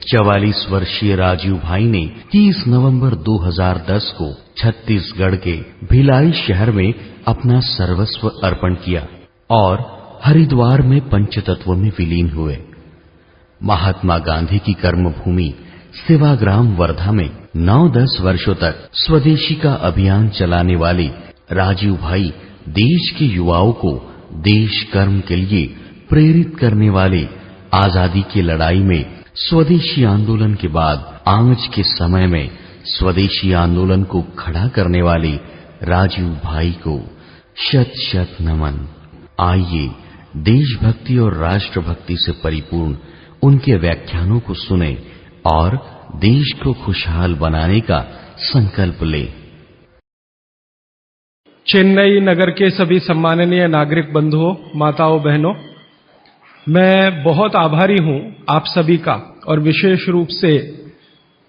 44 वर्षीय राजीव भाई ने 30 नवंबर 2010 को छत्तीसगढ़ के भिलाई शहर में अपना सर्वस्व अर्पण किया और हरिद्वार में पंचतत्व में विलीन हुए। महात्मा गांधी की कर्मभूमि सेवाग्राम वर्धा में 9-10 वर्षों तक स्वदेशी का अभियान चलाने वाले राजीव भाई देश के युवाओं को देश कर्म के लिए प्रेरित करने वाले आजादी की लड़ाई में स्वदेशी आंदोलन के बाद आज के समय में स्वदेशी आंदोलन को खड़ा करने वाले राजीव भाई को शत शत नमन। आइए देशभक्ति और राष्ट्रभक्ति से परिपूर्ण उनके व्याख्यानों को सुने और देश को खुशहाल बनाने का संकल्प लें। चेन्नई नगर के सभी सम्माननीय नागरिक बंधुओं, माताओं, बहनों, मैं बहुत आभारी हूं आप सभी का और विशेष रूप से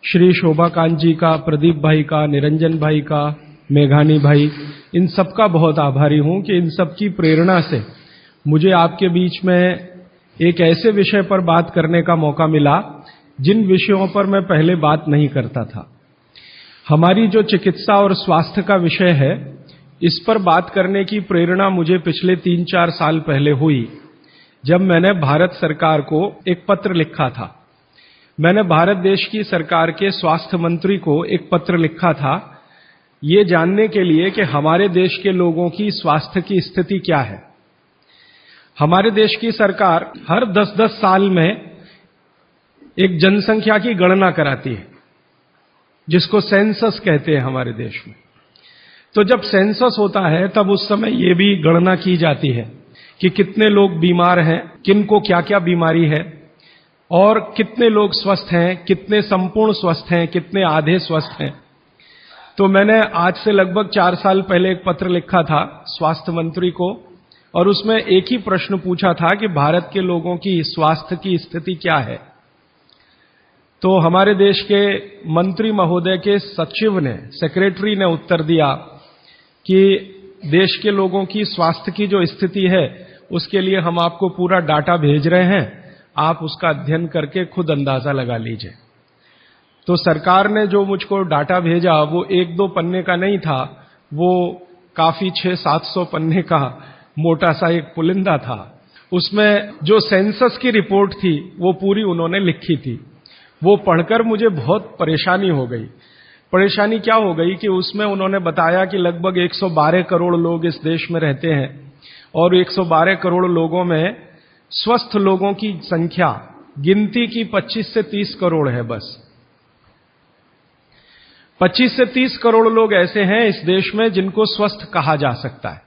श्री शोभाकांत जी का, प्रदीप भाई का, निरंजन भाई का, मेघानी भाई, इन सब का बहुत आभारी हूं कि इन सब की प्रेरणा से मुझे आपके बीच में एक ऐसे विषय पर बात करने का मौका मिला जिन विषयों पर मैं पहले बात नहीं करता था। हमारी जो चिकित्सा और स्वास्थ्य का विषय है, इस पर बात करने की प्रेरणा मुझे पिछले 3-4 साल पहले हुई जब मैंने भारत सरकार को एक पत्र लिखा था। मैंने भारत देश की सरकार के स्वास्थ्य मंत्री को एक पत्र लिखा था ये जानने के लिए कि हमारे देश के लोगों की स्वास्थ्य की स्थिति क्या है। हमारे देश की सरकार हर 10-10 साल में एक जनसंख्या की गणना कराती है, जिसको सेंसस कहते हैं हमारे देश में। तो जब सेंसस होता है तब उस समय ये भी गणना की जाती है कि कितने लोग बीमार हैं, किनको क्या क्या बीमारी है और कितने लोग स्वस्थ हैं, कितने संपूर्ण स्वस्थ हैं, कितने आधे स्वस्थ हैं। तो मैंने आज से लगभग 4 साल पहले एक पत्र लिखा था स्वास्थ्य मंत्री को और उसमें एक ही प्रश्न पूछा था कि भारत के लोगों की स्वास्थ्य की स्थिति क्या है। तो हमारे देश के मंत्री महोदय के सचिव ने, सेक्रेटरी ने उत्तर दिया कि देश के लोगों की स्वास्थ्य की जो स्थिति है उसके लिए हम आपको पूरा डाटा भेज रहे हैं, आप उसका अध्ययन करके खुद अंदाजा लगा लीजिए। तो सरकार ने जो मुझको डाटा भेजा वो 1-2 पन्ने का नहीं था, वो काफी 600-700 पन्ने का मोटा सा एक पुलिंदा था। उसमें जो सेंसस की रिपोर्ट थी वो पूरी उन्होंने लिखी थी। वो पढ़कर मुझे बहुत परेशानी हो गई। परेशानी क्या हो गई कि उसमें उन्होंने बताया कि लगभग 112 करोड़ लोग इस देश में रहते हैं और 112 करोड़ लोगों में स्वस्थ लोगों की संख्या गिनती की 25 से 30 करोड़ है। बस 25 से 30 करोड़ लोग ऐसे हैं इस देश में जिनको स्वस्थ कहा जा सकता है,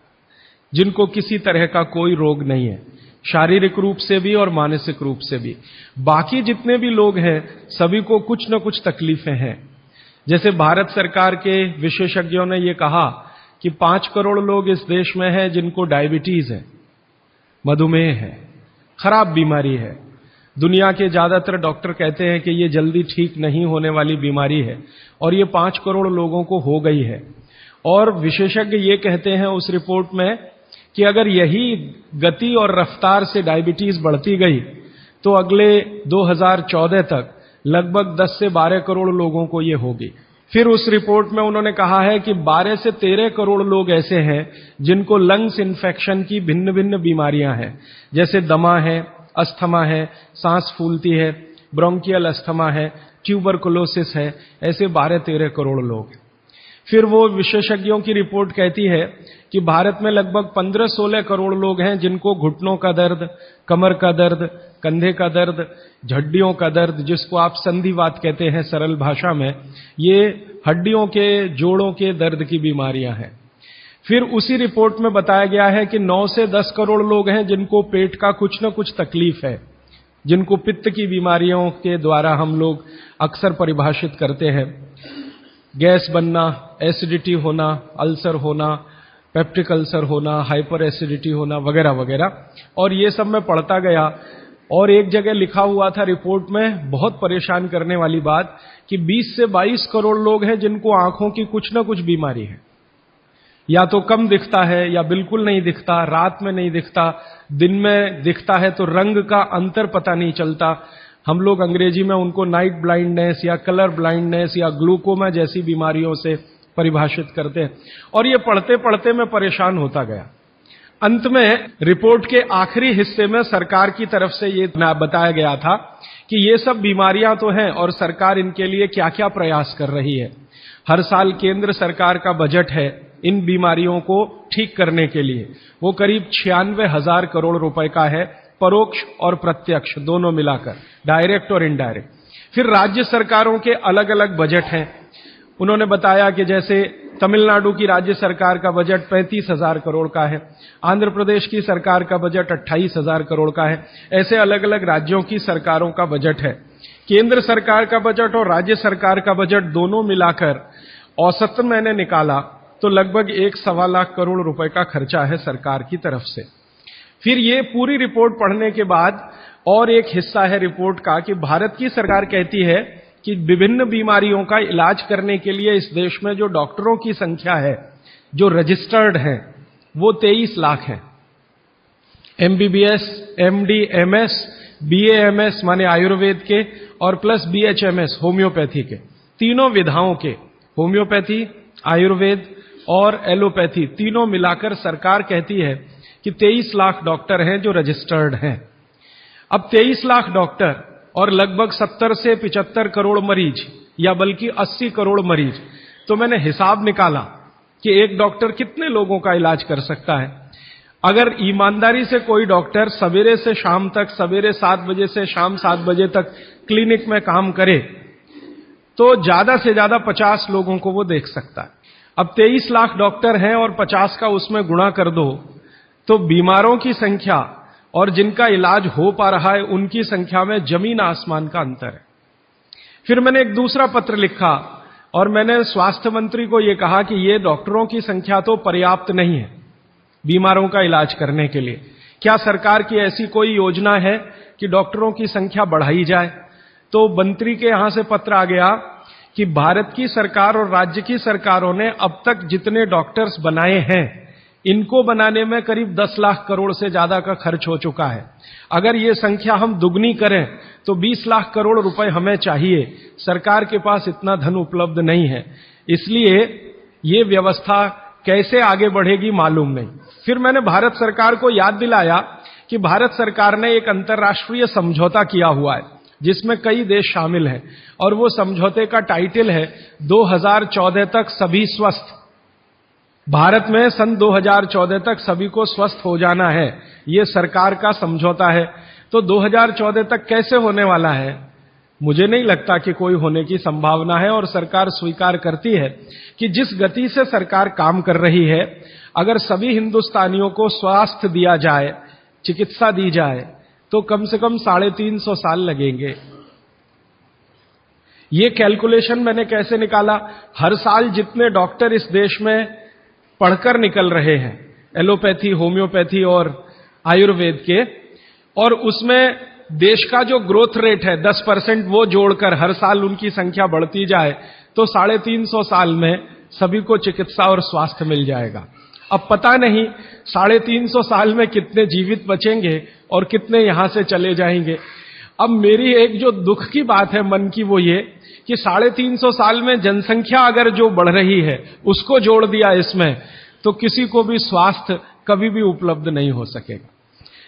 जिनको किसी तरह का कोई रोग नहीं है, शारीरिक रूप से भी और मानसिक रूप से भी। बाकी जितने भी लोग हैं सभी को कुछ न कुछ तकलीफें हैं। जैसे भारत सरकार के विशेषज्ञों ने ये कहा कि 5 करोड़ लोग इस देश में हैं जिनको डायबिटीज है, मधुमेह है, खराब बीमारी है। दुनिया के ज्यादातर डॉक्टर कहते हैं कि ये जल्दी ठीक नहीं होने वाली बीमारी है और ये 5 करोड़ लोगों को हो गई है। और विशेषज्ञ ये कहते हैं उस रिपोर्ट में कि अगर यही गति और रफ्तार से डायबिटीज बढ़ती गई तो अगले 2014 तक लगभग 10 से 12 करोड़ लोगों को ये होगी। फिर उस रिपोर्ट में उन्होंने कहा है कि 12 से 13 करोड़ लोग ऐसे हैं जिनको लंग्स इन्फेक्शन की भिन्न भिन्न बीमारियां हैं, जैसे दमा है, अस्थमा है, सांस फूलती है, ब्रोंकियल अस्थमा है, ट्यूबरकुलोसिस है, ऐसे 12-13 करोड़ लोग। फिर वो विशेषज्ञों की रिपोर्ट कहती है कि भारत में लगभग 15-16 करोड़ लोग हैं जिनको घुटनों का दर्द, कमर का दर्द, कंधे का दर्द, हड्डियों का दर्द, जिसको आप संधिवात कहते हैं सरल भाषा में, ये हड्डियों के, जोड़ों के दर्द की बीमारियां हैं। फिर उसी रिपोर्ट में बताया गया है कि 9 से 10 करोड़ लोग हैं जिनको पेट का कुछ न कुछ तकलीफ है, जिनको पित्त की बीमारियों के द्वारा हम लोग अक्सर परिभाषित करते हैं। गैस बनना, एसिडिटी होना, अल्सर होना, पेप्टिक अल्सर होना, हाइपर एसिडिटी होना, वगैरह वगैरह। और ये सब मैं पढ़ता गया और एक जगह लिखा हुआ था रिपोर्ट में, बहुत परेशान करने वाली बात, कि 20 से 22 करोड़ लोग हैं जिनको आंखों की कुछ न कुछ बीमारी है। या तो कम दिखता है या बिल्कुल नहीं दिखता, रात में नहीं दिखता, दिन में दिखता है तो रंग का अंतर पता नहीं चलता। हम लोग अंग्रेजी में उनको नाइट ब्लाइंडनेस या कलर ब्लाइंडनेस या ग्लूकोमा जैसी बीमारियों से परिभाषित करते हैं। और ये पढ़ते पढ़ते मैं परेशान होता गया। अंत में रिपोर्ट के आखिरी हिस्से में सरकार की तरफ से ये बताया गया था कि ये सब बीमारियां तो हैं और सरकार इनके लिए क्या क्या प्रयास कर रही है। हर साल केंद्र सरकार का बजट है इन बीमारियों को ठीक करने के लिए, वो करीब 96,000 करोड़ रुपए का है, परोक्ष और प्रत्यक्ष दोनों मिलाकर, डायरेक्ट और इनडायरेक्ट। फिर राज्य सरकारों के अलग अलग बजट हैं। उन्होंने बताया कि जैसे तमिलनाडु की राज्य सरकार का बजट 35,000 करोड़ का है, आंध्र प्रदेश की सरकार का बजट 28,000 करोड़ का है। ऐसे अलग अलग राज्यों की सरकारों का बजट है। केंद्र सरकार का बजट और राज्य सरकार का बजट दोनों मिलाकर औसतन मैंने निकाला तो लगभग 1.25 लाख करोड़ रुपए का खर्चा है सरकार की तरफ से। फिर ये पूरी रिपोर्ट पढ़ने के बाद और एक हिस्सा है रिपोर्ट का कि भारत की सरकार कहती है कि विभिन्न बीमारियों का इलाज करने के लिए इस देश में जो डॉक्टरों की संख्या है, जो रजिस्टर्ड हैं, वो 23 लाख है। एमबीबीएस, एमडी, एमएस, बीएएमएस माने आयुर्वेद के और प्लस बीएचएमएस होम्योपैथी के, तीनों विधाओं के, होम्योपैथी, आयुर्वेद और एलोपैथी तीनों मिलाकर सरकार कहती है कि 23 लाख डॉक्टर हैं जो रजिस्टर्ड हैं। अब 23 लाख डॉक्टर और लगभग 70 से 75 करोड़ मरीज या बल्कि 80 करोड़ मरीज, तो मैंने हिसाब निकाला कि एक डॉक्टर कितने लोगों का इलाज कर सकता है। अगर ईमानदारी से कोई डॉक्टर सवेरे से शाम तक, सवेरे 7 बजे से शाम 7 बजे तक क्लिनिक में काम करे तो ज्यादा से ज्यादा 50 लोगों को वो देख सकता है। अब 23 लाख डॉक्टर हैं और 50 का उसमें गुणा कर दो तो बीमारों की संख्या और जिनका इलाज हो पा रहा है उनकी संख्या में जमीन आसमान का अंतर है। फिर मैंने एक दूसरा पत्र लिखा और मैंने स्वास्थ्य मंत्री को यह कहा कि ये डॉक्टरों की संख्या तो पर्याप्त नहीं है बीमारों का इलाज करने के लिए। क्या सरकार की ऐसी कोई योजना है कि डॉक्टरों की संख्या बढ़ाई जाए? तो मंत्री के यहां से पत्र आ गया कि भारत की सरकार और राज्य की सरकारों ने अब तक जितने डॉक्टर्स बनाए हैं, इनको बनाने में करीब 10 लाख करोड़ से ज्यादा का खर्च हो चुका है। अगर ये संख्या हम दुगनी करें तो 20 लाख करोड़ रुपए हमें चाहिए। सरकार के पास इतना धन उपलब्ध नहीं है, इसलिए ये व्यवस्था कैसे आगे बढ़ेगी मालूम नहीं। फिर मैंने भारत सरकार को याद दिलाया कि भारत सरकार ने एक अंतर्राष्ट्रीय समझौता किया हुआ है जिसमें कई देश शामिल हैं और वो समझौते का टाइटल है 2014 तक सभी स्वस्थ। भारत में सन 2014 तक सभी को स्वस्थ हो जाना है, ये सरकार का समझौता है। तो 2014 तक कैसे होने वाला है? मुझे नहीं लगता कि कोई होने की संभावना है। और सरकार स्वीकार करती है कि जिस गति से सरकार काम कर रही है, अगर सभी हिंदुस्तानियों को स्वास्थ्य दिया जाए, चिकित्सा दी जाए, तो कम से कम 350 साल लगेंगे। ये कैलकुलेशन मैंने कैसे निकाला? हर साल जितने डॉक्टर इस देश में पढ़कर निकल रहे हैं, एलोपैथी, होम्योपैथी और आयुर्वेद के, और उसमें देश का जो ग्रोथ रेट है 10%, वो जोड़कर हर साल उनकी संख्या बढ़ती जाए तो 350 साल में सभी को चिकित्सा और स्वास्थ्य मिल जाएगा। अब पता नहीं 350 साल में कितने जीवित बचेंगे और कितने यहां से चले जाएंगे। अब मेरी एक जो दुख की बात है मन की, वो ये कि 350 साल में जनसंख्या अगर जो बढ़ रही है उसको जोड़ दिया इसमें, तो किसी को भी स्वास्थ्य कभी भी उपलब्ध नहीं हो सकेगा।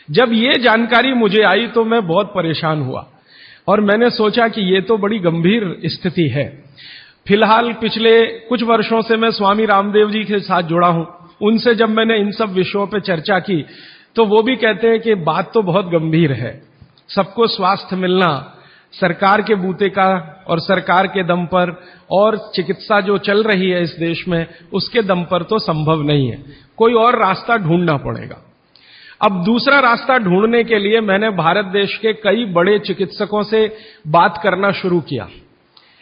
जब ये जानकारी मुझे आई तो मैं बहुत परेशान हुआ और मैंने सोचा कि ये तो बड़ी गंभीर स्थिति है। फिलहाल पिछले कुछ वर्षों से मैं स्वामी रामदेव जी के साथ जुड़ा हूं। उनसे जब मैंने इन सब विषयों पर चर्चा की तो वो भी कहते हैं कि बात तो बहुत गंभीर है, सबको स्वास्थ्य मिलना सरकार के बूते का और सरकार के दम पर और चिकित्सा जो चल रही है इस देश में उसके दम पर तो संभव नहीं है, कोई और रास्ता ढूंढना पड़ेगा। अब दूसरा रास्ता ढूंढने के लिए मैंने भारत देश के कई बड़े चिकित्सकों से बात करना शुरू किया,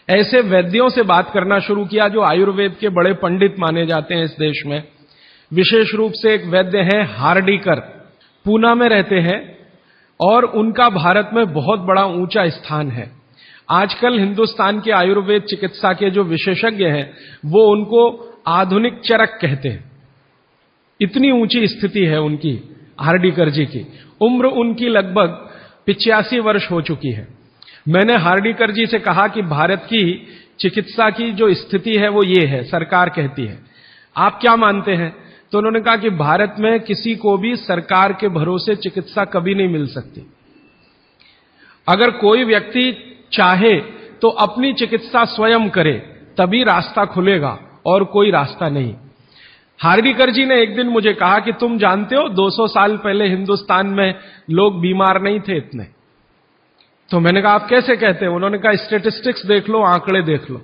ऐसे वैद्यों से बात करना शुरू किया जो आयुर्वेद के बड़े पंडित माने जाते हैं इस देश में। विशेष रूप से एक वैद्य हैं हार्डीकर, पूना में रहते हैं और उनका भारत में बहुत बड़ा ऊंचा स्थान है। आजकल हिंदुस्तान के आयुर्वेद चिकित्सा के जो विशेषज्ञ हैं वो उनको आधुनिक चरक कहते हैं, इतनी ऊंची स्थिति है उनकी। हार्डीकर जी की उम्र उनकी लगभग 85 वर्ष हो चुकी है मैंने हार्डीकर जी से कहा कि भारत की चिकित्सा की जो स्थिति है वो ये है, सरकार कहती है, आप क्या मानते हैं? तो उन्होंने कहा कि भारत में किसी को भी सरकार के भरोसे चिकित्सा कभी नहीं मिल सकती। अगर कोई व्यक्ति चाहे तो अपनी चिकित्सा स्वयं करे, तभी रास्ता खुलेगा, और कोई रास्ता नहीं। हार्डीकर जी ने एक दिन मुझे कहा कि तुम जानते हो 200 साल पहले हिंदुस्तान में लोग बीमार नहीं थे इतने। तो मैंने कहा आप कैसे कहते हैं? उन्होंने कहा स्टेटिस्टिक्स देख लो, आंकड़े देख लो।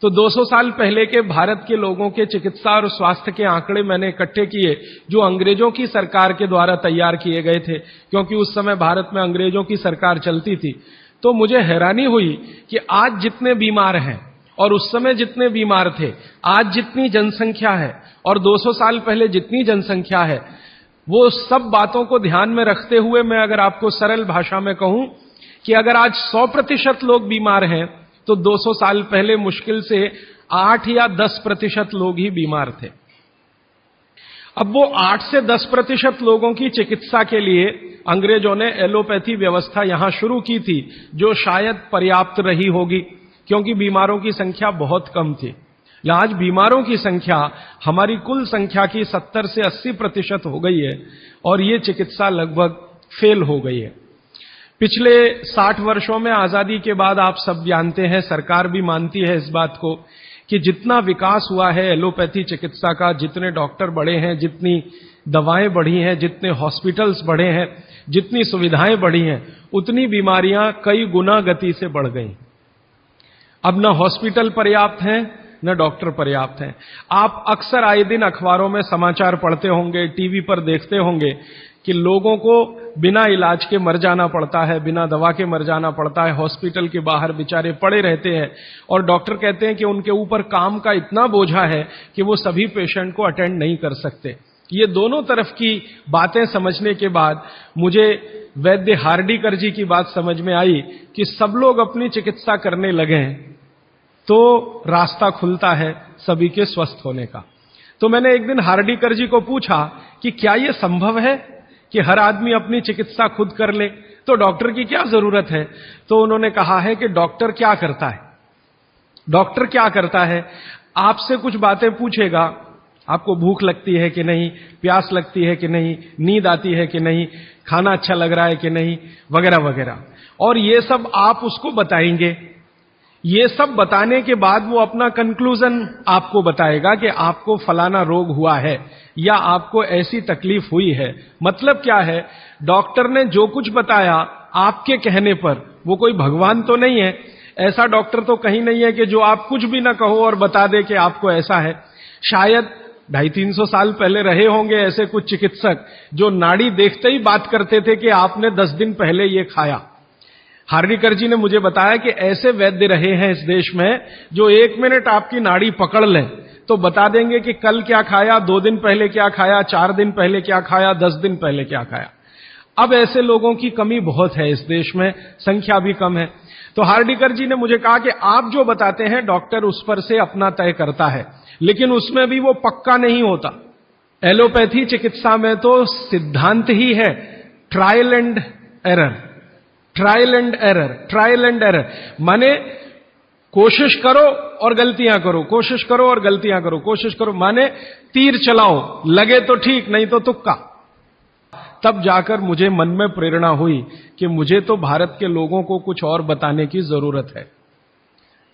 तो 200 साल पहले के भारत के लोगों के चिकित्सा और स्वास्थ्य के आंकड़े मैंने इकट्ठे किए, जो अंग्रेजों की सरकार के द्वारा तैयार किए गए थे, क्योंकि उस समय भारत में अंग्रेजों की सरकार चलती थी। तो मुझे हैरानी हुई कि आज जितने बीमार हैं और उस समय जितने बीमार थे, आज जितनी जनसंख्या है और 200 साल पहले जितनी जनसंख्या है, वो सब बातों को ध्यान में रखते हुए मैं अगर आपको सरल भाषा में कहूं कि अगर आज 100% लोग बीमार हैं तो 200 साल पहले मुश्किल से 8 या 10% लोग ही बीमार थे। अब वो 8 से 10% लोगों की चिकित्सा के लिए अंग्रेजों ने एलोपैथी व्यवस्था यहां शुरू की थी, जो शायद पर्याप्त रही होगी, क्योंकि बीमारों की संख्या बहुत कम थी। आज बीमारों की संख्या हमारी कुल संख्या की 70 से 80% हो गई है, और ये चिकित्सा लगभग फेल हो गई है। पिछले 60 वर्षों में आजादी के बाद आप सब जानते हैं, सरकार भी मानती है इस बात को, कि जितना विकास हुआ है एलोपैथी चिकित्सा का, जितने डॉक्टर बढ़े हैं, जितनी दवाएं बढ़ी हैं, जितने हॉस्पिटल्स बढ़े हैं, जितनी सुविधाएं बढ़ी हैं, उतनी बीमारियां कई गुना गति से बढ़ गई। अब न हॉस्पिटल पर्याप्त हैं, न डॉक्टर पर्याप्त हैं। आप अक्सर आए दिन अखबारों में समाचार पढ़ते होंगे, टीवी पर देखते होंगे कि लोगों को बिना इलाज के मर जाना पड़ता है, बिना दवा के मर जाना पड़ता है, हॉस्पिटल के बाहर बेचारे पड़े रहते हैं, और डॉक्टर कहते हैं कि उनके ऊपर काम का इतना बोझा है कि वो सभी पेशेंट को अटेंड नहीं कर सकते। ये दोनों तरफ की बातें समझने के बाद मुझे वैद्य हार्डीकर जी की बात समझ में आई कि सब लोग अपनी चिकित्सा करने लगे तो रास्ता खुलता है सभी के स्वस्थ होने का। तो मैंने एक दिन हार्डीकर जी को पूछा कि क्या यह संभव है कि हर आदमी अपनी चिकित्सा खुद कर ले, तो डॉक्टर की क्या जरूरत है? तो उन्होंने कहा है कि डॉक्टर क्या करता है, डॉक्टर क्या करता है, आपसे कुछ बातें पूछेगा, आपको भूख लगती है कि नहीं, प्यास लगती है कि नहीं, नींद आती है कि नहीं, खाना अच्छा लग रहा है कि नहीं, वगैरह वगैरह, और ये सब आप उसको बताएंगे। ये सब बताने के बाद वो अपना कंक्लूजन आपको बताएगा कि आपको फलाना रोग हुआ है या आपको ऐसी तकलीफ हुई है। मतलब क्या है, डॉक्टर ने जो कुछ बताया आपके कहने पर, वो कोई भगवान तो नहीं है, ऐसा डॉक्टर तो कहीं नहीं है कि जो आप कुछ भी ना कहो और बता दे कि आपको ऐसा है। शायद 250-300 साल पहले रहे होंगे ऐसे कुछ चिकित्सक जो नाड़ी देखते ही बात करते थे कि आपने 10 दिन पहले ये खाया। हार्डीकर जी ने मुझे बताया कि ऐसे वैद्य रहे हैं इस देश में जो 1 मिनट आपकी नाड़ी पकड़ लें तो बता देंगे कि कल क्या खाया, 2 दिन पहले क्या खाया, 4 दिन पहले क्या खाया, 10 दिन पहले क्या खाया। अब ऐसे लोगों की कमी बहुत है इस देश में, संख्या भी कम है। तो हार्डीकर जी ने मुझे कहा कि आप जो बताते हैं डॉक्टर उस पर से अपना तय करता है, लेकिन उसमें भी वो पक्का नहीं होता। एलोपैथी चिकित्सा में तो सिद्धांत ही है trial and error, trial and error, trial and error, माने कोशिश करो और गलतियां करो, कोशिश करो और गलतियां करो, कोशिश करो, माने तीर चलाओ, लगे तो ठीक, नहीं तो तुक्का। तब जाकर मुझे मन में प्रेरणा हुई कि मुझे तो भारत के लोगों को कुछ और बताने की जरूरत है।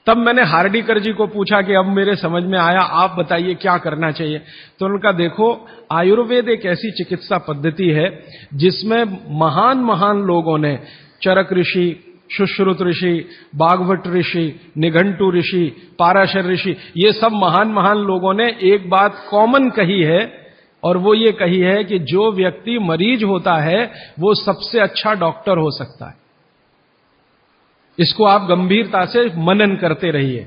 तब मैंने हार्डीकर जी को पूछा कि अब मेरे समझ में आया, आप बताइए क्या करना चाहिए। तो उनका देखो, आयुर्वेद एक ऐसी चिकित्सा पद्धति है जिसमें महान महान लोगों ने, चरक ऋषि, सुश्रुत ऋषि, बागभट्ट ऋषि, निघंटु ऋषि, पाराशर ऋषि, ये सब महान महान लोगों ने एक बात कॉमन कही है, और वो ये कही है कि जो व्यक्ति मरीज होता है वो सबसे अच्छा डॉक्टर हो सकता है। इसको आप गंभीरता से मनन करते रहिए।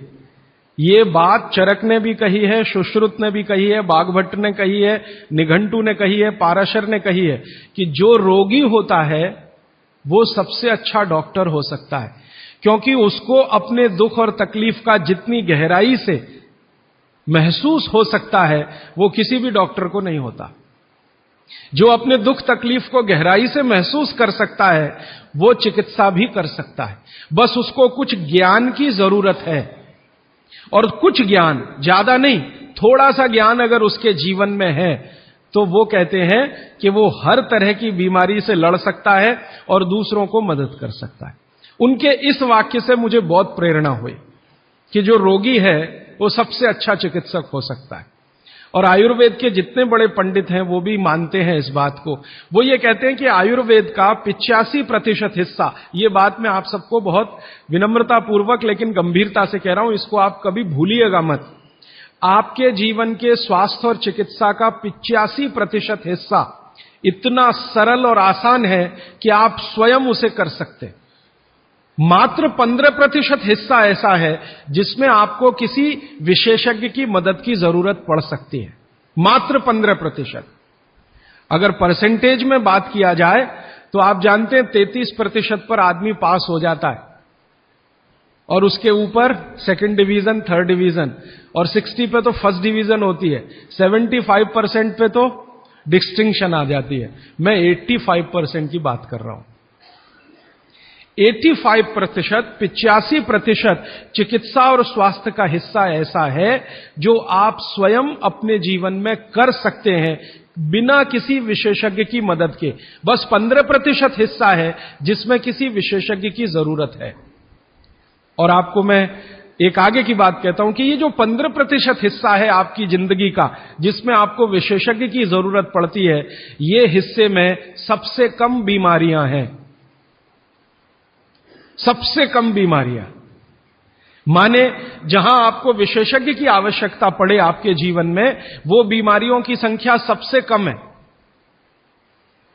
ये बात चरक ने भी कही है, सुश्रुत ने भी कही है, बागभट्ट ने कही है, निघंटु ने कही है, पाराशर ने कही है कि जो रोगी होता है वो सबसे अच्छा डॉक्टर हो सकता है, क्योंकि उसको अपने दुख और तकलीफ का जितनी गहराई से महसूस हो सकता है वो किसी भी डॉक्टर को नहीं होता। जो अपने दुख तकलीफ को गहराई से महसूस कर सकता है वो चिकित्सा भी कर सकता है, बस उसको कुछ ज्ञान की जरूरत है। और कुछ ज्ञान, ज्यादा नहीं, थोड़ा सा ज्ञान अगर उसके जीवन में है तो वो कहते हैं कि वो हर तरह की बीमारी से लड़ सकता है और दूसरों को मदद कर सकता है। उनके इस वाक्य से मुझे बहुत प्रेरणा हुई कि जो रोगी है वो सबसे अच्छा चिकित्सक हो सकता है। और आयुर्वेद के जितने बड़े पंडित हैं वो भी मानते हैं इस बात को। वो ये कहते हैं कि आयुर्वेद का 85% हिस्सा, ये बात मैं आप सबको बहुत विनम्रता पूर्वक लेकिन गंभीरता से कह रहा हूं, इसको आप कभी भूलिएगा मत। आपके जीवन के स्वास्थ्य और चिकित्सा का 85% हिस्सा इतना सरल और आसान है कि आप स्वयं उसे कर सकते। मात्र 15% हिस्सा ऐसा है जिसमें आपको किसी विशेषज्ञ की मदद की जरूरत पड़ सकती है। मात्र 15%। अगर परसेंटेज में बात किया जाए तो आप जानते हैं 33% पर आदमी पास हो जाता है और उसके ऊपर सेकंड डिवीजन, थर्ड डिवीजन, और 60 पे तो फर्स्ट डिवीजन होती है। 75% पे तो डिस्टिंक्शन आ जाती है। मैं 85% की बात कर रहा हूं। 85%, 85% चिकित्सा और स्वास्थ्य का हिस्सा ऐसा है जो आप स्वयं अपने जीवन में कर सकते हैं बिना किसी विशेषज्ञ की मदद के। बस 15% हिस्सा है जिसमें किसी विशेषज्ञ की जरूरत है। और आपको मैं एक आगे की बात कहता हूं कि ये जो 15% हिस्सा है आपकी जिंदगी का जिसमें आपको विशेषज्ञ की जरूरत पड़ती है, ये हिस्से में सबसे कम बीमारियां हैं। सबसे कम बीमारियां, माने जहां आपको विशेषज्ञ की आवश्यकता पड़े आपके जीवन में, वो बीमारियों की संख्या सबसे कम है।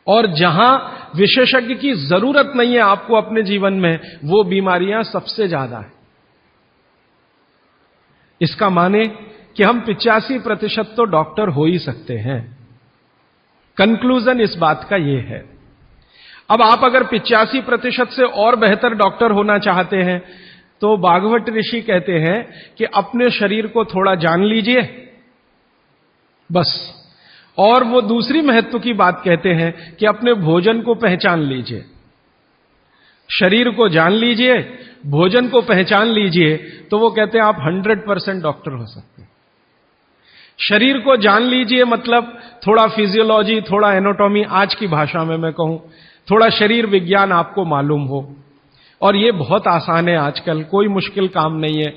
और जहां विशेषज्ञ की जरूरत नहीं है आपको अपने जीवन में, वो बीमारियां सबसे ज्यादा है। इसका माने कि हम 85% तो डॉक्टर हो ही सकते हैं। कंक्लूजन इस बात का यह है। अब आप अगर 85% से और बेहतर डॉक्टर होना चाहते हैं तो भागवत ऋषि कहते हैं कि अपने शरीर को थोड़ा जान लीजिए बस। और वो दूसरी महत्व की बात कहते हैं कि अपने भोजन को पहचान लीजिए। शरीर को जान लीजिए, भोजन को पहचान लीजिए, तो वो कहते हैं आप 100% डॉक्टर हो सकते हैं। शरीर को जान लीजिए मतलब थोड़ा फिजियोलॉजी, थोड़ा एनाटॉमी, आज की भाषा में मैं कहूं थोड़ा शरीर विज्ञान आपको मालूम हो। और ये बहुत आसान है आजकल, कोई मुश्किल काम नहीं है।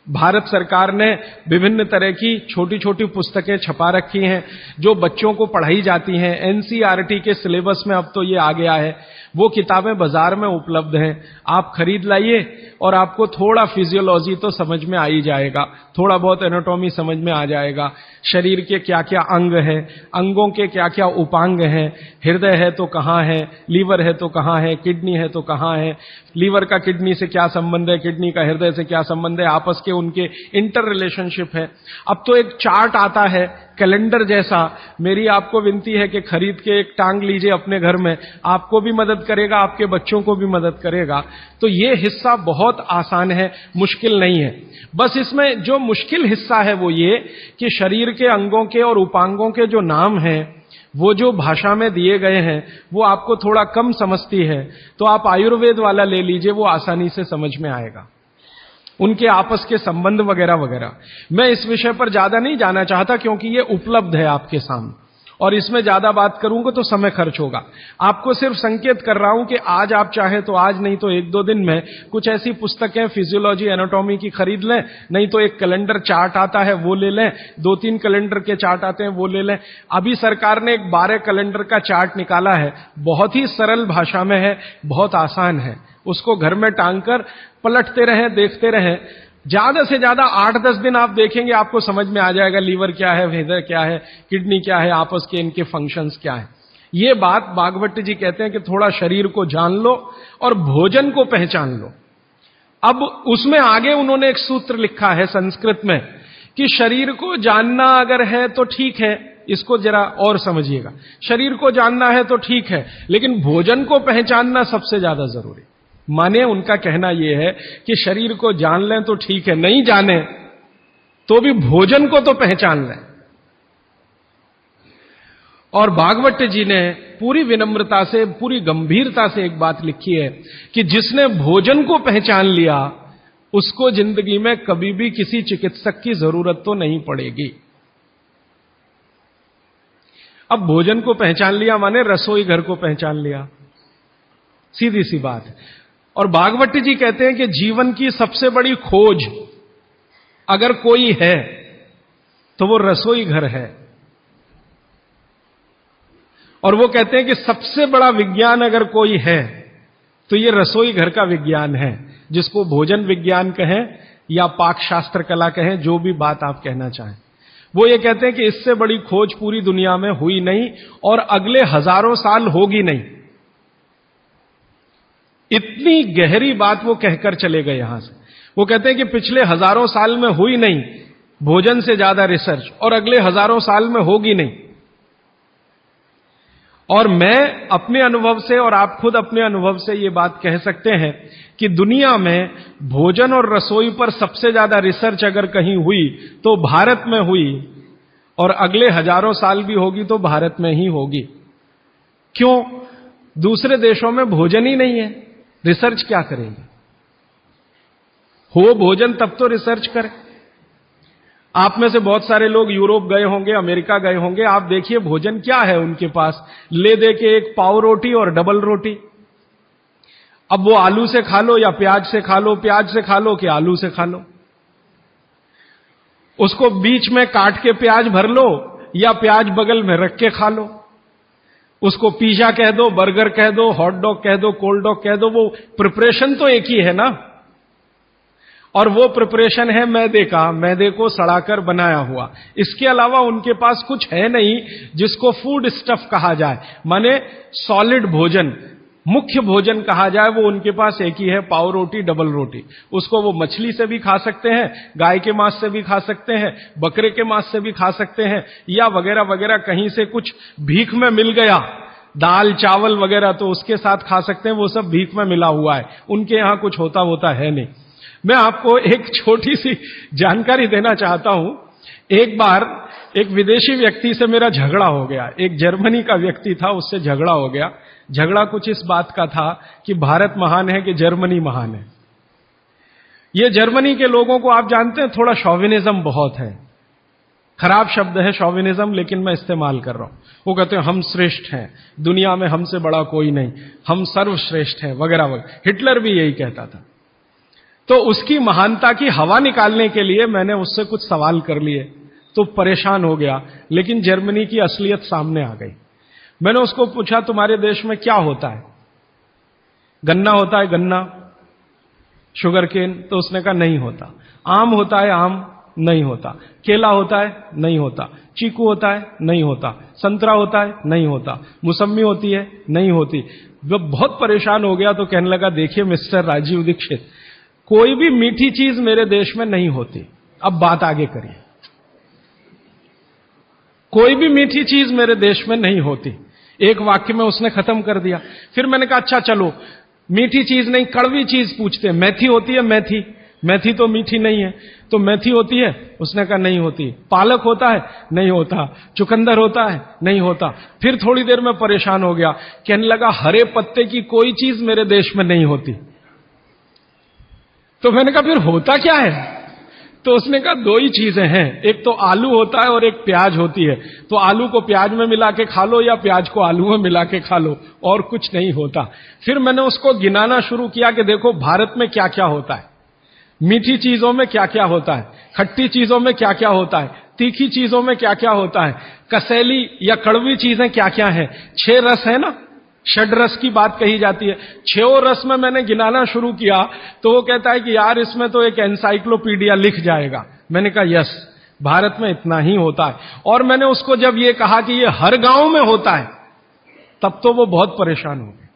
भारत सरकार ने विभिन्न तरह की छोटी छोटी पुस्तकें छपा रखी हैं जो बच्चों को पढ़ाई जाती हैं। एनसीईआरटी के सिलेबस में अब तो ये आ गया है। वो किताबें बाजार में उपलब्ध हैं, आप खरीद लाइए और आपको थोड़ा फिजियोलॉजी तो समझ में आ ही जाएगा, थोड़ा बहुत एनाटॉमी समझ में आ जाएगा। शरीर के क्या क्या अंग हैं, अंगों के क्या क्या उपांग हैं, हृदय है तो कहाँ है, लीवर है तो कहाँ है, किडनी है तो कहाँ है, लीवर का किडनी से क्या संबंध है, किडनी का हृदय से क्या संबंध है, आपस के उनके इंटर रिलेशनशिप है। अब तो एक चार्ट आता है कैलेंडर जैसा, मेरी आपको विनती है कि खरीद के एक टांग लीजिए अपने घर में, आपको भी मदद करेगा, आपके बच्चों को भी मदद करेगा। तो ये हिस्सा बहुत आसान है, मुश्किल नहीं है। बस इसमें जो मुश्किल हिस्सा है वो ये कि शरीर के अंगों के और उपांगों के जो नाम हैं वो जो भाषा में दिए गए हैं वो आपको थोड़ा कम समझती है, तो आप आयुर्वेद वाला ले लीजिए, वो आसानी से समझ में आएगा, उनके आपस के संबंध वगैरह वगैरह। मैं इस विषय पर ज्यादा नहीं जाना चाहता क्योंकि ये उपलब्ध है आपके सामने, और इसमें ज्यादा बात करूंगा तो समय खर्च होगा। आपको सिर्फ संकेत कर रहा हूं कि आज आप चाहे तो आज, नहीं तो एक दो दिन में कुछ ऐसी पुस्तकें फिजियोलॉजी एनाटॉमी की खरीद लें, नहीं तो एक कैलेंडर चार्ट आता है वो ले लें, 2-3 कैलेंडर के चार्ट आते हैं वो ले लें। अभी सरकार ने एक 12 कैलेंडर का चार्ट निकाला है, बहुत ही सरल भाषा में है, बहुत आसान है। उसको घर में टांग कर पलटते रहें, देखते रहें। ज्यादा से ज्यादा 8-10 दिन आप देखेंगे, आपको समझ में आ जाएगा लीवर क्या है, हृदय क्या है, किडनी क्या है, आपस के इनके फंक्शंस क्या है। ये बात भागवत जी कहते हैं कि थोड़ा शरीर को जान लो और भोजन को पहचान लो। अब उसमें आगे उन्होंने एक सूत्र लिखा है संस्कृत में कि शरीर को जानना अगर है तो ठीक है, इसको जरा और समझिएगा। शरीर को जानना है तो ठीक है, लेकिन भोजन को पहचानना सबसे ज्यादा जरूरी। माने उनका कहना यह है कि शरीर को जान लें तो ठीक है, नहीं जाने तो भी भोजन को तो पहचान लें। और भागवत जी ने पूरी विनम्रता से, पूरी गंभीरता से एक बात लिखी है कि जिसने भोजन को पहचान लिया उसको जिंदगी में कभी भी किसी चिकित्सक की जरूरत तो नहीं पड़ेगी। अब भोजन को पहचान लिया माने रसोई घर को पहचान लिया, सीधी सी बात। और भागवत जी कहते हैं कि जीवन की सबसे बड़ी खोज अगर कोई है तो वो रसोई घर है। और वो कहते हैं कि सबसे बड़ा विज्ञान अगर कोई है तो ये रसोई घर का विज्ञान है, जिसको भोजन विज्ञान कहें या पाक शास्त्र कला कहें, जो भी बात आप कहना चाहें। वो ये कहते हैं कि इससे बड़ी खोज पूरी दुनिया में हुई नहीं और अगले हजारों साल होगी नहीं। इतनी गहरी बात वो कहकर चले गए यहां से। वो कहते हैं कि पिछले हजारों साल में हुई नहीं भोजन से ज्यादा रिसर्च, और अगले हजारों साल में होगी नहीं। और मैं अपने अनुभव से और आप खुद अपने अनुभव से ये बात कह सकते हैं कि दुनिया में भोजन और रसोई पर सबसे ज्यादा रिसर्च अगर कहीं हुई तो भारत में हुई, और अगले हजारों साल भी होगी तो भारत में ही होगी। क्यों? दूसरे देशों में भोजन ही नहीं है, रिसर्च क्या करेंगे? हो भोजन तब तो रिसर्च करें। आप में से बहुत सारे लोग यूरोप गए होंगे, अमेरिका गए होंगे। आप देखिए भोजन क्या है उनके पास, ले दे के एक पाव रोटी और डबल रोटी। अब वो आलू से खा लो या प्याज से खा लो, प्याज से खा लो कि आलू से खा लो, उसको बीच में काट के प्याज भर लो या प्याज बगल में रख के खा लो। उसको पिज्जा कह दो, बर्गर कह दो, हॉट डॉग कह दो, कोल्ड डॉग कह दो, वो प्रिपरेशन तो एक ही है ना। और वो प्रिपरेशन है मैदे का, मैदे को सड़ाकर बनाया हुआ। इसके अलावा उनके पास कुछ है नहीं जिसको फूड स्टफ कहा जाए, माने सॉलिड भोजन, मुख्य भोजन कहा जाए। वो उनके पास एक ही है, पाव रोटी, डबल रोटी। उसको वो मछली से भी खा सकते हैं, गाय के मांस से भी खा सकते हैं, बकरे के मांस से भी खा सकते हैं, या वगैरह वगैरह कहीं से कुछ भीख में मिल गया, दाल चावल वगैरह, तो उसके साथ खा सकते हैं। वो सब भीख में मिला हुआ है, उनके यहां कुछ होता है नहीं। मैं आपको एक छोटी सी जानकारी देना चाहता हूं। एक बार एक विदेशी व्यक्ति से मेरा झगड़ा हो गया, एक जर्मनी का व्यक्ति था, उससे झगड़ा हो गया। झगड़ा कुछ इस बात का था कि भारत महान है कि जर्मनी महान है। ये जर्मनी के लोगों को आप जानते हैं, थोड़ा शॉविनिज्म बहुत है। खराब शब्द है शॉविनिज्म, लेकिन मैं इस्तेमाल कर रहा हूं। वो कहते हैं हम श्रेष्ठ हैं, दुनिया में हमसे बड़ा कोई नहीं, हम सर्वश्रेष्ठ हैं, वगैरह वगैरह। हिटलर भी यही कहता था। तो उसकी महानता की हवा निकालने के लिए मैंने उससे कुछ सवाल कर लिए, तो परेशान हो गया। लेकिन जर्मनी की असलियत सामने आ गई। मैंने उसको पूछा तुम्हारे देश में क्या होता है? गन्ना होता है, गन्ना, शुगर केन? तो उसने कहा नहीं होता। आम होता है? आम नहीं होता। केला होता है? नहीं होता। चीकू होता है? नहीं होता। संतरा होता है? नहीं होता। मौसम्मी होती है? नहीं होती। वो बहुत परेशान हो गया, तो कहने लगा देखिए मिस्टर राजीव दीक्षित, कोई भी मीठी चीज मेरे देश में नहीं होती। अब बात आगे करिए। कोई भी मीठी चीज मेरे देश में नहीं होती। एक वाक्य में उसने खत्म कर दिया। फिर मैंने कहा अच्छा चलो, मीठी चीज नहीं, कड़वी चीज पूछते हैं। मेथी होती है? मेथी? मेथी तो मीठी नहीं है, तो मेथी होती है? उसने कहा नहीं होती। पालक होता है? नहीं होता। चुकंदर होता है? नहीं होता। फिर थोड़ी देर में परेशान हो गया, कहने लगा हरे पत्ते की कोई चीज मेरे देश में नहीं होती। तो मैंने कहा फिर होता क्या है? तो उसने कहा दो ही चीजें हैं, एक तो आलू होता है और एक प्याज होती है। तो आलू को प्याज में मिला के खा लो या प्याज को आलू में मिला के खा लो, और कुछ नहीं होता। फिर मैंने उसको गिनाना शुरू किया कि देखो भारत में क्या क्या होता है, मीठी चीजों में क्या क्या होता है, खट्टी चीजों में क्या क्या होता है, तीखी चीजों में क्या क्या होता है, कसैली या कड़वी चीजें क्या क्या है। 6 रस है ना, षड रस की बात कही जाती है। 6 रस में मैंने गिनाना शुरू किया तो वो कहता है कि यार इसमें तो एक एनसाइक्लोपीडिया लिख जाएगा। मैंने कहा यस, भारत में इतना ही होता है। और मैंने उसको जब ये कहा कि ये हर गांव में होता है, तब तो वो बहुत परेशान हो गए।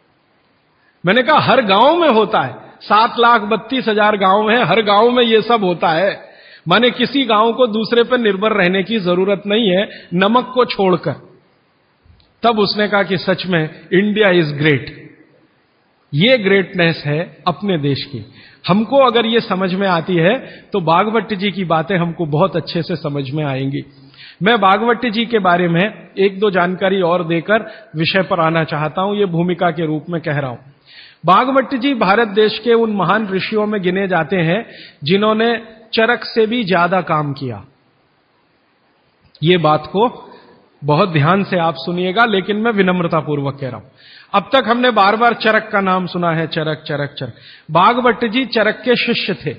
मैंने कहा हर गांव में होता है, 7,32,000 गांव हैं, हर गांव में ये सब होता है। माने किसी गांव को दूसरे पर निर्भर रहने की जरूरत नहीं है, नमक को छोड़कर। तब उसने कहा कि सच में इंडिया इज ग्रेट। ये ग्रेटनेस है अपने देश की। हमको अगर ये समझ में आती है तो भागवत जी की बातें हमको बहुत अच्छे से समझ में आएंगी। मैं भागवत जी के बारे में एक दो जानकारी और देकर विषय पर आना चाहता हूं, ये भूमिका के रूप में कह रहा हूं। भागवत जी भारत देश के उन महान ऋषियों में गिने जाते हैं जिन्होंने चरक से भी ज्यादा काम किया। ये बात को बहुत ध्यान से आप सुनिएगा, लेकिन मैं विनम्रता पूर्वक कह रहा हूं। अब तक हमने बार बार चरक का नाम सुना है, चरक चरक चरक। भागवत जी चरक के शिष्य थे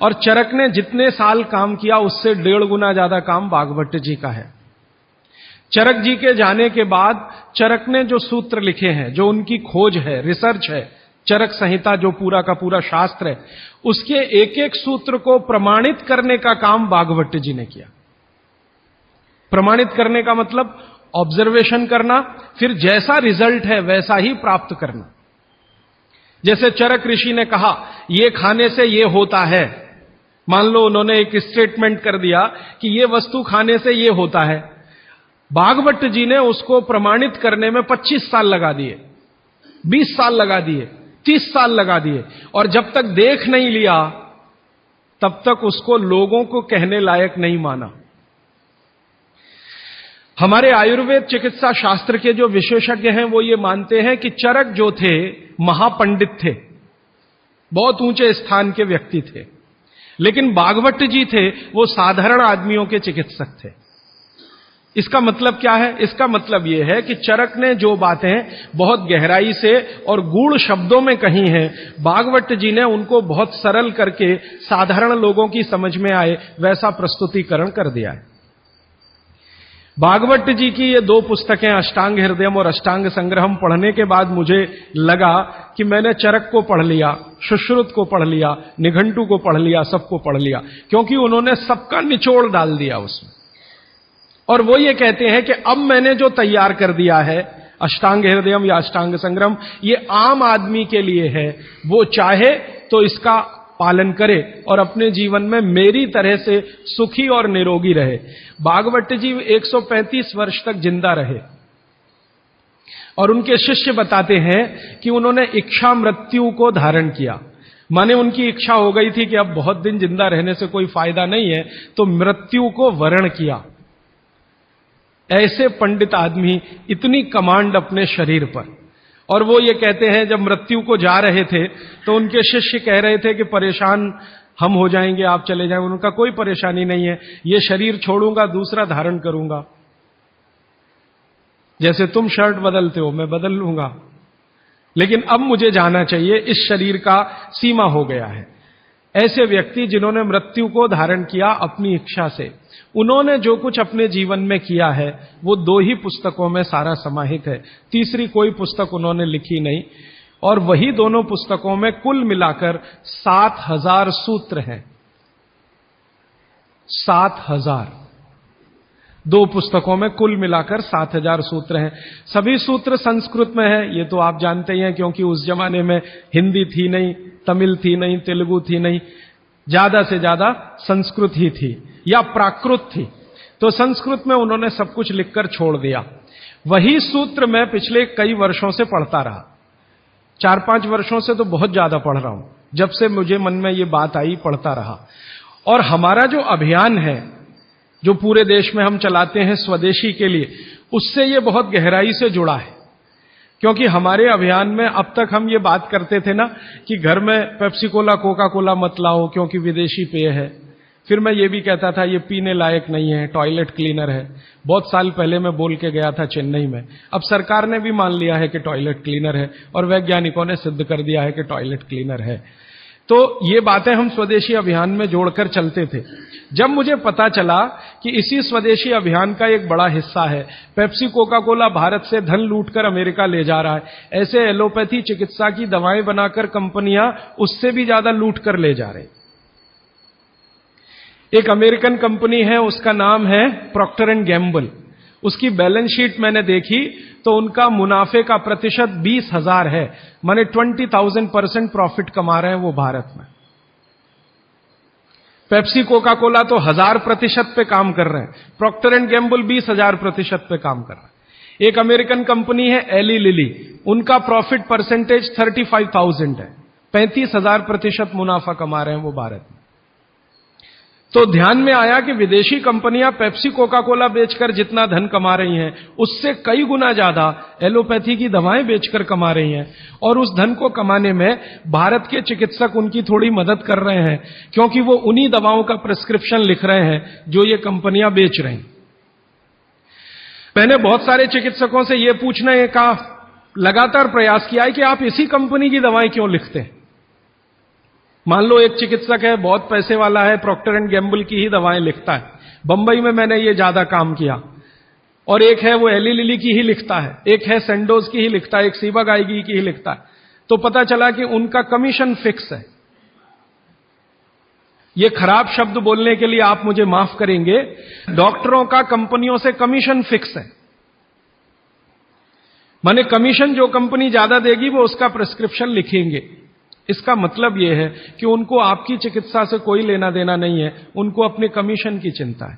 और चरक ने जितने साल काम किया उससे 1.5 गुना ज्यादा काम भागवत जी का है। चरक जी के जाने के बाद चरक ने जो सूत्र लिखे हैं, जो उनकी खोज है, रिसर्च है, चरक संहिता जो पूरा का पूरा शास्त्र है, उसके एक एक सूत्र को प्रमाणित करने का काम भागवत जी ने किया। प्रमाणित करने का मतलब ऑब्जर्वेशन करना, फिर जैसा रिजल्ट है वैसा ही प्राप्त करना। जैसे चरक ऋषि ने कहा ये खाने से ये होता है, मान लो उन्होंने एक स्टेटमेंट कर दिया कि ये वस्तु खाने से ये होता है, भागवत जी ने उसको प्रमाणित करने में 25 साल लगा दिए, 20 साल लगा दिए, 30 साल लगा दिए, और जब तक देख नहीं लिया तब तक उसको लोगों को कहने लायक नहीं माना। हमारे आयुर्वेद चिकित्सा शास्त्र के जो विशेषज्ञ हैं वो ये मानते हैं कि चरक जो थे महापंडित थे, बहुत ऊंचे स्थान के व्यक्ति थे, लेकिन भागवत जी थे वो साधारण आदमियों के चिकित्सक थे। इसका मतलब क्या है? इसका मतलब यह है कि चरक ने जो बातें बहुत गहराई से और गूढ़ शब्दों में कही हैं, भागवत जी ने उनको बहुत सरल करके साधारण लोगों की समझ में आए वैसा प्रस्तुतिकरण कर दिया है। भागवत जी की ये 2 पुस्तकें अष्टांग हृदयम और अष्टांग संग्रहम पढ़ने के बाद मुझे लगा कि मैंने चरक को पढ़ लिया, सुश्रुत को पढ़ लिया, निघंटु को पढ़ लिया, सबको पढ़ लिया, क्योंकि उन्होंने सबका निचोड़ डाल दिया उसमें। और वो ये कहते हैं कि अब मैंने जो तैयार कर दिया है अष्टांग हृदयम या अष्टांग संग्रहम, ये आम आदमी के लिए है, वो चाहे तो इसका पालन करे और अपने जीवन में मेरी तरह से सुखी और निरोगी रहे। भागवत जी 135 वर्ष तक जिंदा रहे और उनके शिष्य बताते हैं कि उन्होंने इच्छा मृत्यु को धारण किया, माने उनकी इच्छा हो गई थी कि अब बहुत दिन जिंदा रहने से कोई फायदा नहीं है, तो मृत्यु को वरण किया। ऐसे पंडित आदमी, इतनी कमांड अपने शरीर पर। और वो ये कहते हैं जब मृत्यु को जा रहे थे तो उनके शिष्य कह रहे थे कि परेशान हम हो जाएंगे, आप चले जाएंगे। उनका कोई परेशानी नहीं है, ये शरीर छोड़ूंगा, दूसरा धारण करूंगा। जैसे तुम शर्ट बदलते हो मैं बदल लूंगा, लेकिन अब मुझे जाना चाहिए, इस शरीर का सीमा हो गया है। ऐसे व्यक्ति जिन्होंने मृत्यु को धारण किया अपनी इच्छा से, उन्होंने जो कुछ अपने जीवन में किया है वो 2 ही पुस्तकों में सारा समाहित है, तीसरी कोई पुस्तक उन्होंने लिखी नहीं। और वही दोनों पुस्तकों में कुल मिलाकर 7000 सूत्र हैं। 7000, 2 पुस्तकों में कुल मिलाकर 7000 सूत्र हैं। सभी सूत्र संस्कृत में है, ये तो आप जानते ही हैं, क्योंकि उस जमाने में हिंदी थी नहीं, तमिल थी नहीं, तेलुगु थी नहीं, ज्यादा से ज्यादा संस्कृत ही थी या प्राकृत थी। तो संस्कृत में उन्होंने सब कुछ लिखकर छोड़ दिया। वही सूत्र मैं पिछले कई वर्षों से पढ़ता रहा, 4-5 वर्षों से तो बहुत ज्यादा पढ़ रहा हूं। जब से मुझे मन में ये बात आई पढ़ता रहा। और हमारा जो अभियान है जो पूरे देश में हम चलाते हैं स्वदेशी के लिए, उससे ये बहुत गहराई से जुड़ा है। क्योंकि हमारे अभियान में अब तक हम ये बात करते थे ना कि घर में पेप्सी कोला, कोका कोला मत लाओ क्योंकि विदेशी पेय है। फिर मैं ये भी कहता था ये पीने लायक नहीं है, टॉयलेट क्लीनर है। बहुत साल पहले मैं बोल के गया था चेन्नई में। अब सरकार ने भी मान लिया है कि टॉयलेट क्लीनर है और वैज्ञानिकों ने सिद्ध कर दिया है कि टॉयलेट क्लीनर है। तो ये बातें हम स्वदेशी अभियान में जोड़कर चलते थे। जब मुझे पता चला कि इसी स्वदेशी अभियान का एक बड़ा हिस्सा है, पेप्सी कोका कोला भारत से धन लूटकर अमेरिका ले जा रहा है, ऐसे एलोपैथी चिकित्सा की दवाएं बनाकर कंपनियां उससे भी ज्यादा लूट कर ले जा रही। एक अमेरिकन कंपनी है, उसका नाम है प्रॉक्टर एंड गैम्बल। उसकी बैलेंस शीट मैंने देखी तो उनका मुनाफे का प्रतिशत 20,000 है, माने 20,000% प्रॉफिट कमा रहे हैं वो भारत में। पेप्सी कोका कोला तो 1000% पे काम कर रहे हैं, प्रॉक्टर एंड गैम्बल 20,000% पे काम कर रहा है। एक अमेरिकन कंपनी है एली लिली, उनका प्रॉफिट परसेंटेज 35,000 है, 35,000% मुनाफा कमा रहे हैं वो भारत में। तो ध्यान में आया कि विदेशी कंपनियां पेप्सी कोका कोला बेचकर जितना धन कमा रही हैं, उससे कई गुना ज्यादा एलोपैथी की दवाएं बेचकर कमा रही हैं। और उस धन को कमाने में भारत के चिकित्सक उनकी थोड़ी मदद कर रहे हैं, क्योंकि वो उन्हीं दवाओं का प्रिस्क्रिप्शन लिख रहे हैं जो ये कंपनियां बेच रही। मैंने बहुत सारे चिकित्सकों से यह पूछने का लगातार प्रयास किया है कि आप इसी कंपनी की दवाएं क्यों लिखते हैं। मान लो एक चिकित्सक है, बहुत पैसे वाला है, प्रॉक्टर एंड गैम्बल की ही दवाएं लिखता है। बंबई में मैंने ये ज्यादा काम किया। और एक है वो एली लिली की ही लिखता है, एक है सेंडोज की ही लिखता है, एक सीबागाइगी की ही लिखता है। तो पता चला कि उनका कमीशन फिक्स है। ये खराब शब्द बोलने के लिए आप मुझे माफ करेंगे, डॉक्टरों का कंपनियों से कमीशन फिक्स है। माने कमीशन जो कंपनी ज्यादा देगी वो उसका प्रिस्क्रिप्शन लिखेंगे। इसका मतलब यह है कि उनको आपकी चिकित्सा से कोई लेना देना नहीं है, उनको अपने कमीशन की चिंता है।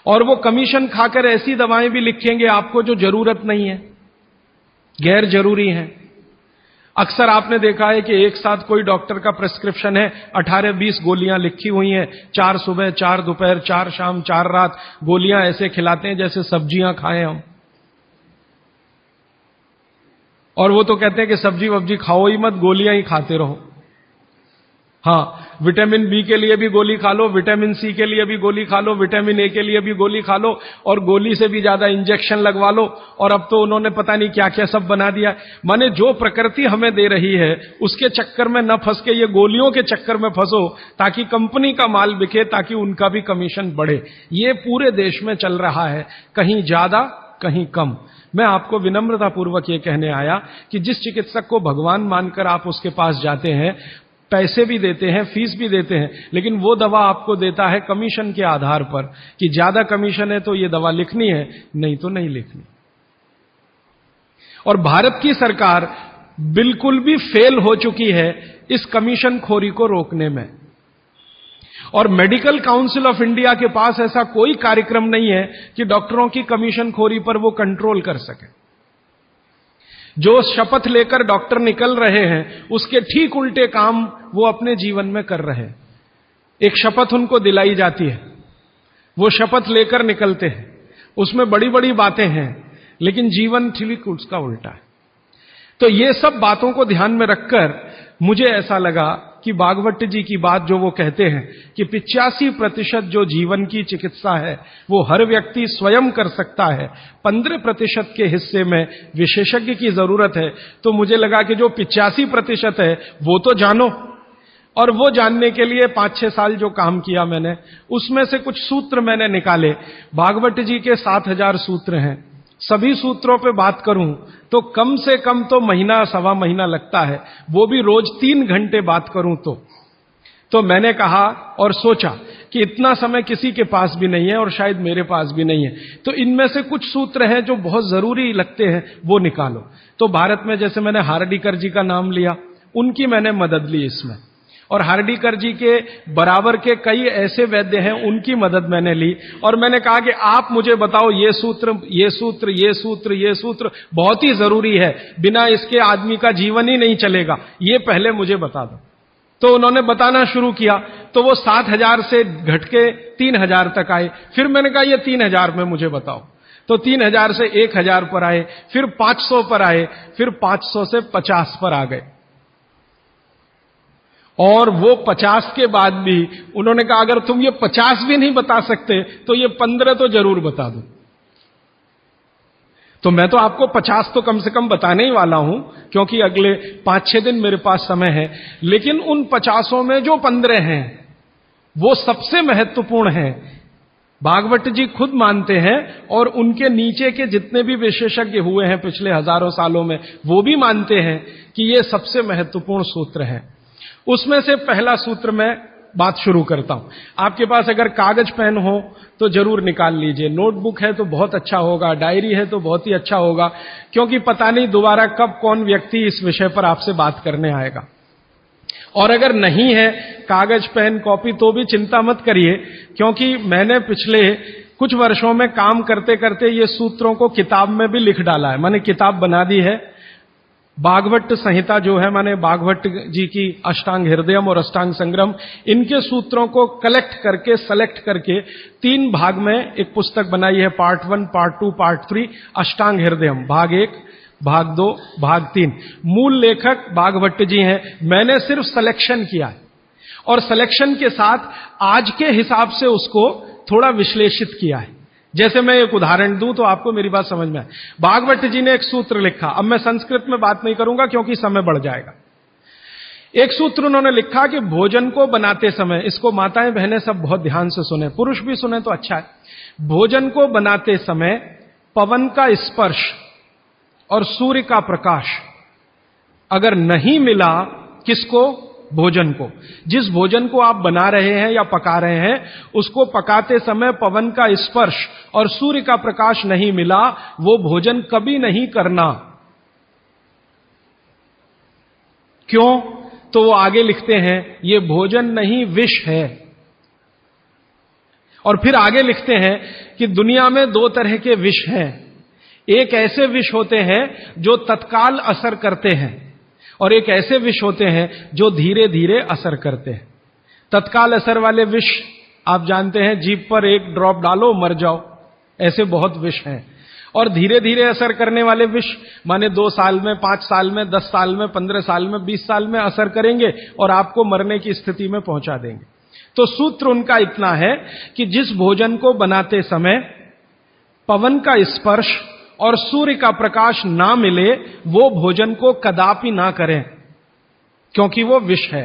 और वो कमीशन खाकर ऐसी दवाएं भी लिखेंगे आपको जो जरूरत नहीं है, गैर जरूरी है। अक्सर आपने देखा है कि एक साथ कोई डॉक्टर का प्रिस्क्रिप्शन है, 18-20 गोलियां लिखी हुई हैं, 4 सुबह 4 दोपहर 4 शाम 4 रात गोलियां ऐसे खिलाते हैं जैसे सब्जियां खाएं हम। और वो तो कहते हैं कि सब्जी वब्जी खाओ ही मत, गोलियां ही खाते रहो। हाँ, विटामिन बी के लिए भी गोली खा लो, विटामिन सी के लिए भी गोली खा लो, विटामिन ए के लिए भी गोली खा लो, और गोली से भी ज्यादा इंजेक्शन लगवा लो। और अब तो उन्होंने पता नहीं क्या क्या सब बना दिया। माने जो प्रकृति हमें दे रही है उसके चक्कर में न फंस के ये गोलियों के चक्कर में फंसो, ताकि कंपनी का माल बिके, ताकि उनका भी कमीशन बढ़े। ये पूरे देश में चल रहा है, कहीं ज्यादा कहीं कम। मैं आपको विनम्रतापूर्वक ये कहने आया कि जिस चिकित्सक को भगवान मानकर आप उसके पास जाते हैं, पैसे भी देते हैं, फीस भी देते हैं, लेकिन वो दवा आपको देता है कमीशन के आधार पर कि ज्यादा कमीशन है तो ये दवा लिखनी है, नहीं तो नहीं लिखनी। और भारत की सरकार बिल्कुल भी फेल हो चुकी है इस कमीशन खोरी को रोकने में। और मेडिकल काउंसिल ऑफ इंडिया के पास ऐसा कोई कार्यक्रम नहीं है कि डॉक्टरों की कमीशन खोरी पर वो कंट्रोल कर सके। जो शपथ लेकर डॉक्टर निकल रहे हैं उसके ठीक उल्टे काम वो अपने जीवन में कर रहे हैं। एक शपथ उनको दिलाई जाती है, वो शपथ लेकर निकलते हैं, उसमें बड़ी बड़ी बातें हैं, लेकिन जीवन ठीक उसका उल्टा है। तो ये सब बातों को ध्यान में रखकर मुझे ऐसा लगा कि भागवत जी की बात जो वो कहते हैं कि 85% जो जीवन की चिकित्सा है वो हर व्यक्ति स्वयं कर सकता है, 15% के हिस्से में विशेषज्ञ की जरूरत है। तो मुझे लगा कि जो 85% है वो तो जानो। और वो जानने के लिए 5-6 साल जो काम किया मैंने, उसमें से कुछ सूत्र मैंने निकाले। भागवत जी के 7000 सूत्र हैं। सभी सूत्रों पे बात करूं तो कम से कम तो महीना सवा महीना लगता है, वो भी रोज 3 घंटे बात करूं तो मैंने कहा और सोचा कि इतना समय किसी के पास भी नहीं है और शायद मेरे पास भी नहीं है, तो इनमें से कुछ सूत्र हैं जो बहुत जरूरी लगते हैं, वो निकालो। तो भारत में जैसे मैंने हार्डीकर जी का नाम लिया, उनकी मैंने मदद ली इसमें। और हार्डीकर जी के बराबर के कई ऐसे वैद्य हैं, उनकी मदद मैंने ली। और मैंने कहा कि आप मुझे बताओ ये सूत्र ये सूत्र ये सूत्र ये सूत्र बहुत ही जरूरी है, बिना इसके आदमी का जीवन ही नहीं चलेगा, ये पहले मुझे बता दो। तो उन्होंने बताना शुरू किया, तो वो 7000 से घट के 3000 तक आए। फिर मैंने कहा ये 3000 में मुझे बताओ, तो 3000 से 1000 पर आए, फिर 500 पर आए, फिर 500 से 50 पर आ गए। और वो 50 के बाद भी उन्होंने कहा अगर तुम ये 50 भी नहीं बता सकते तो ये 15 तो जरूर बता दो। तो मैं तो आपको 50 तो कम से कम बताने ही वाला हूं, क्योंकि अगले 5-6 दिन मेरे पास समय है। लेकिन उन 50 में जो 15 हैं वो सबसे महत्वपूर्ण हैं। भागवत जी खुद मानते हैं और उनके नीचे के जितने भी विशेषज्ञ हुए हैं पिछले हजारों सालों में, वो भी मानते हैं कि ये सबसे महत्वपूर्ण सूत्र है। उसमें से पहला सूत्र मैं बात शुरू करता हूं। आपके पास अगर कागज पेन हो तो जरूर निकाल लीजिए, नोटबुक है तो बहुत अच्छा होगा, डायरी है तो बहुत ही अच्छा होगा, क्योंकि पता नहीं दोबारा कब कौन व्यक्ति इस विषय पर आपसे बात करने आएगा। और अगर नहीं है कागज पेन कॉपी तो भी चिंता मत करिए, क्योंकि मैंने पिछले कुछ वर्षों में काम करते करते ये सूत्रों को किताब में भी लिख डाला है। मैंने किताब बना दी है भागवत संहिता जो है, माने भागवत जी की अष्टांग हृदयम और अष्टांग संग्रम, इनके सूत्रों को कलेक्ट करके, सेलेक्ट करके 3 भाग में एक पुस्तक बनाई है, पार्ट 1, पार्ट 2, पार्ट 3, अष्टांग हृदयम, भाग 1, भाग 2, भाग 3। मूल लेखक भागवत जी हैं। मैंने सिर्फ सिलेक्शन किया है और सिलेक्शन के साथ आज के हिसाब से उसको थोड़ा विश्लेषित किया है। जैसे मैं एक उदाहरण दूं तो आपको मेरी बात समझ में आए। भागवत जी ने एक सूत्र लिखा, अब मैं संस्कृत में बात नहीं करूंगा क्योंकि समय बढ़ जाएगा। एक सूत्र उन्होंने लिखा कि भोजन को बनाते समय, इसको माताएं बहनें सब बहुत ध्यान से सुने, पुरुष भी सुने तो अच्छा है। भोजन को बनाते समय पवन का स्पर्श और सूर्य का प्रकाश अगर नहीं मिला, किसको? भोजन को। जिस भोजन को आप बना रहे हैं या पका रहे हैं, उसको पकाते समय पवन का स्पर्श और सूर्य का प्रकाश नहीं मिला, वो भोजन कभी नहीं करना। क्यों? तो वो आगे लिखते हैं, ये भोजन नहीं विष है। और फिर आगे लिखते हैं कि दुनिया में 2 तरह के विष हैं। एक ऐसे विष होते हैं जो तत्काल असर करते हैं और एक ऐसे विष होते हैं जो धीरे धीरे असर करते हैं। तत्काल असर वाले विष आप जानते हैं, जीभ पर 1 ड्रॉप डालो मर जाओ, ऐसे बहुत विष हैं। और धीरे धीरे असर करने वाले विष माने 2 साल में, 5 साल में, 10 साल में, 15 साल में, 20 साल में असर करेंगे और आपको मरने की स्थिति में पहुंचा देंगे। तो सूत्र उनका इतना है कि जिस भोजन को बनाते समय पवन का स्पर्श और सूर्य का प्रकाश ना मिले, वो भोजन को कदापि ना करें, क्योंकि वो विष है।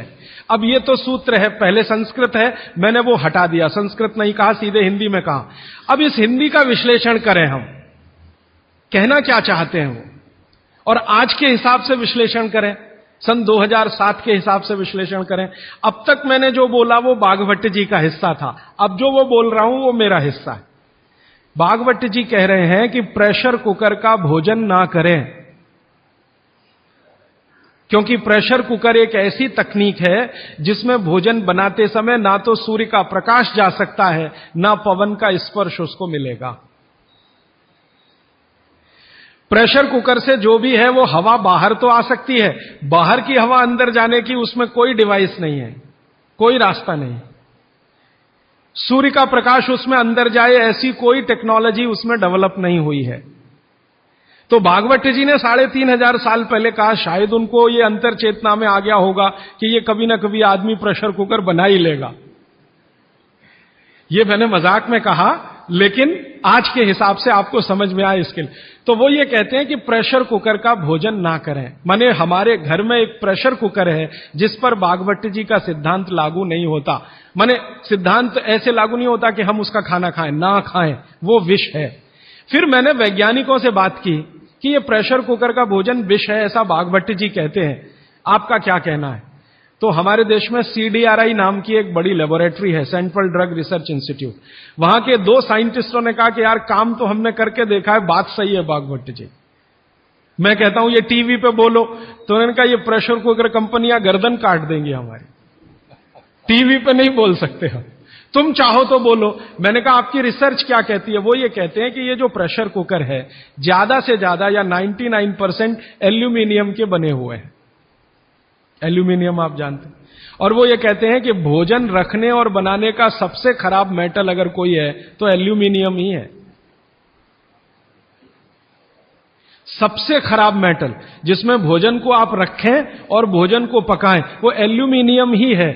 अब ये तो सूत्र है, पहले संस्कृत है, मैंने वो हटा दिया, संस्कृत नहीं कहा, सीधे हिंदी में कहा। अब इस हिंदी का विश्लेषण करें, हम कहना क्या चाहते हैं वो, और आज के हिसाब से विश्लेषण करें, सन 2007 के हिसाब से विश्लेषण करें। अब तक मैंने जो बोला वो भागवत जी का हिस्सा था, अब जो वो बोल रहा हूं वो मेरा हिस्सा है। भागवत जी कह रहे हैं कि प्रेशर कुकर का भोजन ना करें, क्योंकि प्रेशर कुकर एक ऐसी तकनीक है जिसमें भोजन बनाते समय ना तो सूर्य का प्रकाश जा सकता है, ना पवन का स्पर्श उसको मिलेगा। प्रेशर कुकर से जो भी है वो हवा बाहर तो आ सकती है, बाहर की हवा अंदर जाने की उसमें कोई डिवाइस नहीं है, कोई रास्ता नहीं। सूर्य का प्रकाश उसमें अंदर जाए ऐसी कोई टेक्नोलॉजी उसमें डेवलप नहीं हुई है। तो भागवत जी ने 3500 साल पहले कहा, शायद उनको ये अंतर चेतना में आ गया होगा कि ये कभी ना कभी आदमी प्रेशर कुकर बना ही लेगा। ये मैंने मजाक में कहा, लेकिन आज के हिसाब से आपको समझ में आए इसके लिए। तो वो ये कहते हैं कि प्रेशर कुकर का भोजन ना करें। माने हमारे घर में एक प्रेशर कुकर है जिस पर भागवत जी का सिद्धांत लागू नहीं होता। माने सिद्धांत ऐसे लागू नहीं होता कि हम उसका खाना खाएं, ना खाएं, वो विष है। फिर मैंने वैज्ञानिकों से बात की कि ये प्रेशर कुकर का भोजन विष है, ऐसा भागवत जी कहते हैं, आपका क्या कहना है? तो हमारे देश में CDRI नाम की एक बड़ी लेबोरेटरी है, सेंट्रल ड्रग रिसर्च इंस्टीट्यूट। वहां के 2 साइंटिस्टों ने कहा कि यार काम तो हमने करके देखा है, बात सही है भागवत जी। मैं कहता हूं ये टीवी पे बोलो, तो उन्होंने कहा ये प्रेशर कुकर कंपनियां गर्दन काट देंगी हमारी, टीवी पे नहीं बोल सकते हम, तुम चाहो तो बोलो। मैंने कहा आपकी रिसर्च क्या कहती है? वो ये कहते हैं कि ये जो प्रेशर कुकर है ज्यादा से ज्यादा या 99% एल्यूमिनियम के बने हुए हैं। एल्यूमिनियम आप जानते हैं। और वो ये कहते हैं कि भोजन रखने और बनाने का सबसे खराब मेटल अगर कोई है तो एल्यूमिनियम ही है। सबसे खराब मेटल जिसमें भोजन को आप रखें और भोजन को पकाएं, वो एल्यूमिनियम ही है।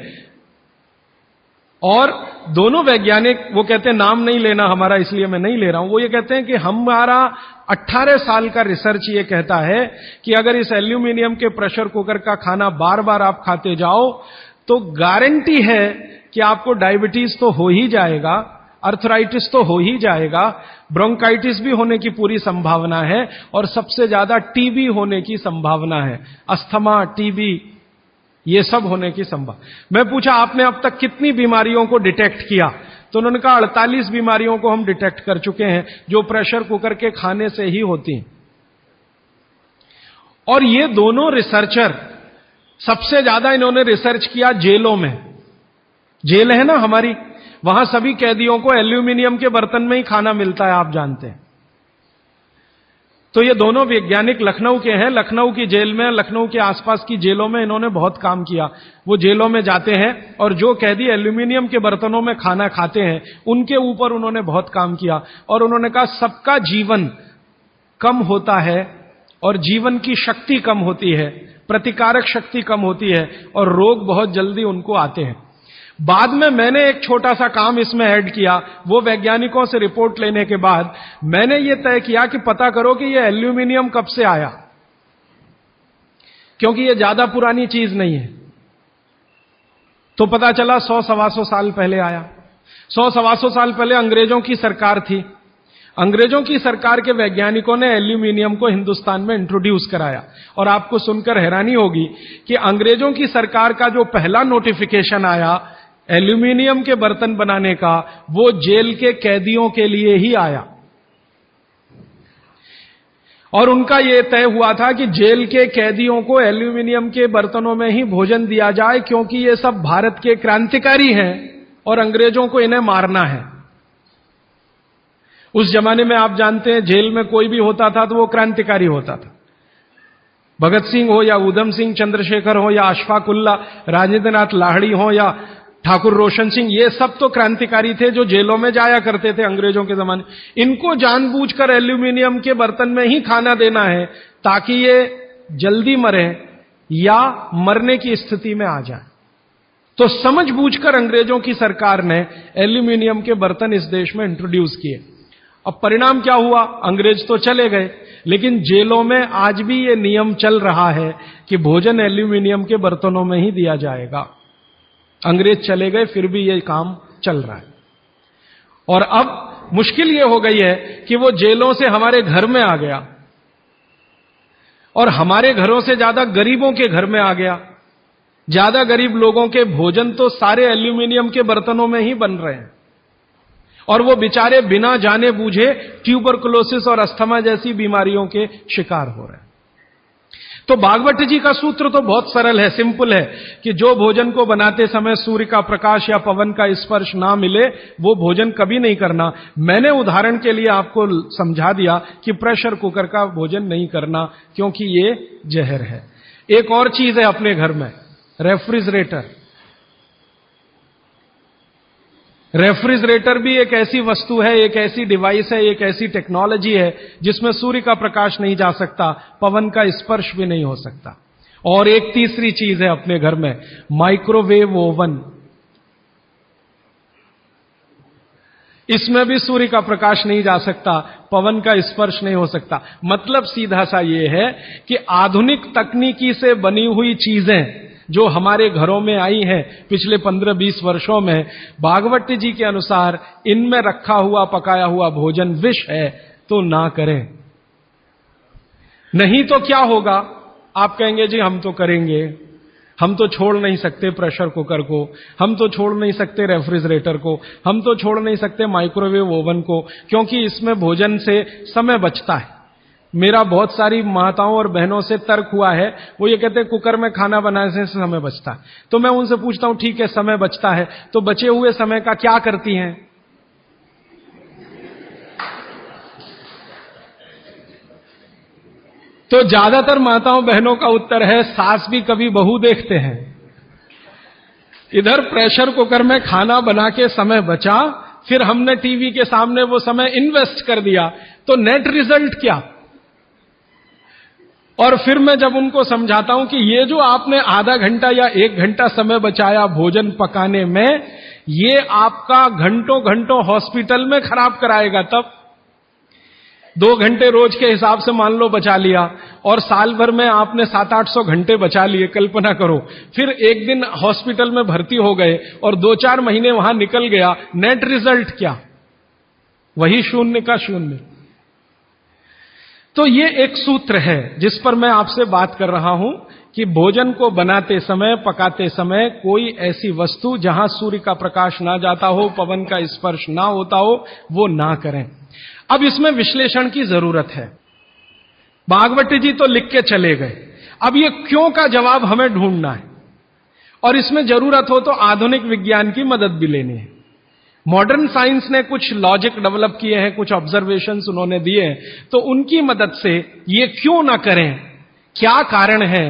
और दोनों वैज्ञानिक, वो कहते हैं नाम नहीं लेना हमारा, इसलिए मैं नहीं ले रहा हूं, वो ये कहते हैं कि हमारा 18 साल का रिसर्च ये कहता है कि अगर इस एल्यूमिनियम के प्रेशर कुकर का खाना बार बार आप खाते जाओ तो गारंटी है कि आपको डायबिटीज तो हो ही जाएगा, अर्थराइटिस तो हो ही जाएगा, ब्रोंकाइटिस भी होने की पूरी संभावना है, और सबसे ज्यादा टीबी होने की संभावना है, अस्थमा, टीबी, ये सब होने की संभावना। मैं पूछा आपने अब तक कितनी बीमारियों को डिटेक्ट किया? तो उन्होंने कहा 48 बीमारियों को हम डिटेक्ट कर चुके हैं जो प्रेशर कुकर के खाने से ही होती हैं। और ये दोनों रिसर्चर, सबसे ज्यादा इन्होंने रिसर्च किया जेलों में। जेल है ना हमारी, वहां सभी कैदियों को एल्यूमिनियम के बर्तन में ही खाना मिलता है, आप जानते हैं। तो ये दोनों वैज्ञानिक लखनऊ के हैं। लखनऊ की जेल में, लखनऊ के आसपास की जेलों में इन्होंने बहुत काम किया। वो जेलों में जाते हैं और जो कैदी एल्यूमिनियम के बर्तनों में खाना खाते हैं उनके ऊपर उन्होंने बहुत काम किया। और उन्होंने कहा सबका जीवन कम होता है और जीवन की शक्ति कम होती है, प्रतिकारक शक्ति कम होती है और रोग बहुत जल्दी उनको आते हैं। बाद में मैंने एक छोटा सा काम इसमें ऐड किया। वो वैज्ञानिकों से रिपोर्ट लेने के बाद मैंने ये तय किया कि पता करो कि ये एल्यूमिनियम कब से आया, क्योंकि ये ज्यादा पुरानी चीज नहीं है। तो पता चला 100-125 साल पहले आया। 100-125 साल पहले अंग्रेजों की सरकार थी। अंग्रेजों की सरकार के वैज्ञानिकों ने एल्यूमिनियम को हिंदुस्तान में इंट्रोड्यूस कराया। और आपको सुनकर हैरानी होगी कि अंग्रेजों की सरकार का जो पहला नोटिफिकेशन आया एल्यूमिनियम के बर्तन बनाने का, वो जेल के कैदियों के लिए ही आया। और उनका यह तय हुआ था कि जेल के कैदियों को एल्यूमिनियम के बर्तनों में ही भोजन दिया जाए, क्योंकि ये सब भारत के क्रांतिकारी हैं और अंग्रेजों को इन्हें मारना है। उस जमाने में आप जानते हैं जेल में कोई भी होता था तो वो क्रांतिकारी होता था। भगत सिंह हो या उधम सिंह, चंद्रशेखर हो या अशफाक उल्ला, राजेंद्र नाथ लाहिड़ी हो या ठाकुर रोशन सिंह, ये सब तो क्रांतिकारी थे जो जेलों में जाया करते थे अंग्रेजों के जमाने। इनको जानबूझकर एल्यूमिनियम के बर्तन में ही खाना देना है ताकि ये जल्दी मरे या मरने की स्थिति में आ जाए। तो समझबूझकर अंग्रेजों की सरकार ने एल्यूमिनियम के बर्तन इस देश में इंट्रोड्यूस किए। अब परिणाम क्या हुआ? अंग्रेज तो चले गए, लेकिन जेलों में आज भी ये नियम चल रहा है कि भोजन एल्यूमिनियम के बर्तनों में ही दिया जाएगा। अंग्रेज चले गए, फिर भी ये काम चल रहा है। और अब मुश्किल ये हो गई है कि वो जेलों से हमारे घर में आ गया और हमारे घरों से ज्यादा गरीबों के घर में आ गया। ज्यादा गरीब लोगों के भोजन तो सारे एल्यूमिनियम के बर्तनों में ही बन रहे हैं और वो बेचारे बिना जाने बूझे ट्यूबरकुलोसिस और अस्थमा जैसी बीमारियों के शिकार हो रहे हैं। तो भागवत जी का सूत्र तो बहुत सरल है, सिंपल है कि जो भोजन को बनाते समय सूर्य का प्रकाश या पवन का स्पर्श ना मिले वो भोजन कभी नहीं करना। मैंने उदाहरण के लिए आपको समझा दिया कि प्रेशर कुकर का भोजन नहीं करना क्योंकि ये जहर है। एक और चीज है अपने घर में, रेफ्रिजरेटर। रेफ्रिजरेटर भी एक ऐसी वस्तु है, एक ऐसी डिवाइस है, एक ऐसी टेक्नोलॉजी है जिसमें सूर्य का प्रकाश नहीं जा सकता, पवन का स्पर्श भी नहीं हो सकता। और एक तीसरी चीज है अपने घर में, माइक्रोवेव ओवन। इसमें भी सूर्य का प्रकाश नहीं जा सकता, पवन का स्पर्श नहीं हो सकता। मतलब सीधा सा यह है कि आधुनिक तकनीकी से बनी हुई चीजें जो हमारे घरों में आई हैं पिछले 15-20 वर्षों में, भागवत जी के अनुसार इनमें रखा हुआ पकाया हुआ भोजन विष है, तो ना करें। नहीं तो क्या होगा? आप कहेंगे जी हम तो करेंगे, हम तो छोड़ नहीं सकते प्रेशर कुकर को, हम तो छोड़ नहीं सकते रेफ्रिजरेटर को, हम तो छोड़ नहीं सकते माइक्रोवेव ओवन को, क्योंकि इसमें भोजन से समय बचता है। मेरा बहुत सारी माताओं और बहनों से तर्क हुआ है, वो ये कहते हैं कुकर में खाना बनाने से समय बचता है। तो मैं उनसे पूछता हूं ठीक है समय बचता है, तो बचे हुए समय का क्या करती हैं? तो ज्यादातर माताओं बहनों का उत्तर है सास भी कभी बहू देखते हैं। इधर प्रेशर कुकर में खाना बना के समय बचा, फिर हमने टीवी के सामने वो समय इन्वेस्ट कर दिया, तो नेट रिजल्ट क्या? और फिर मैं जब उनको समझाता हूं कि ये जो आपने आधा घंटा या 1 घंटा समय बचाया भोजन पकाने में, ये आपका घंटों घंटों हॉस्पिटल में खराब कराएगा। तब 2 घंटे रोज के हिसाब से मान लो बचा लिया और साल भर में आपने 700-800 घंटे बचा लिए, कल्पना करो। फिर एक दिन हॉस्पिटल में भर्ती हो गए और 2-4 महीने वहां निकल गया, नेट रिजल्ट क्या? वही 0 का 0। तो ये एक सूत्र है जिस पर मैं आपसे बात कर रहा हूं कि भोजन को बनाते समय, पकाते समय कोई ऐसी वस्तु जहां सूर्य का प्रकाश ना जाता हो, पवन का स्पर्श ना होता हो, वो ना करें। अब इसमें विश्लेषण की जरूरत है। भागवत जी तो लिख के चले गए, अब ये क्यों का जवाब हमें ढूंढना है और इसमें जरूरत हो तो आधुनिक विज्ञान की मदद भी लेनी है। मॉडर्न साइंस ने कुछ लॉजिक डेवलप किए हैं, कुछ ऑब्जर्वेशंस उन्होंने दिए हैं, तो उनकी मदद से ये क्यों ना करें, क्या कारण है,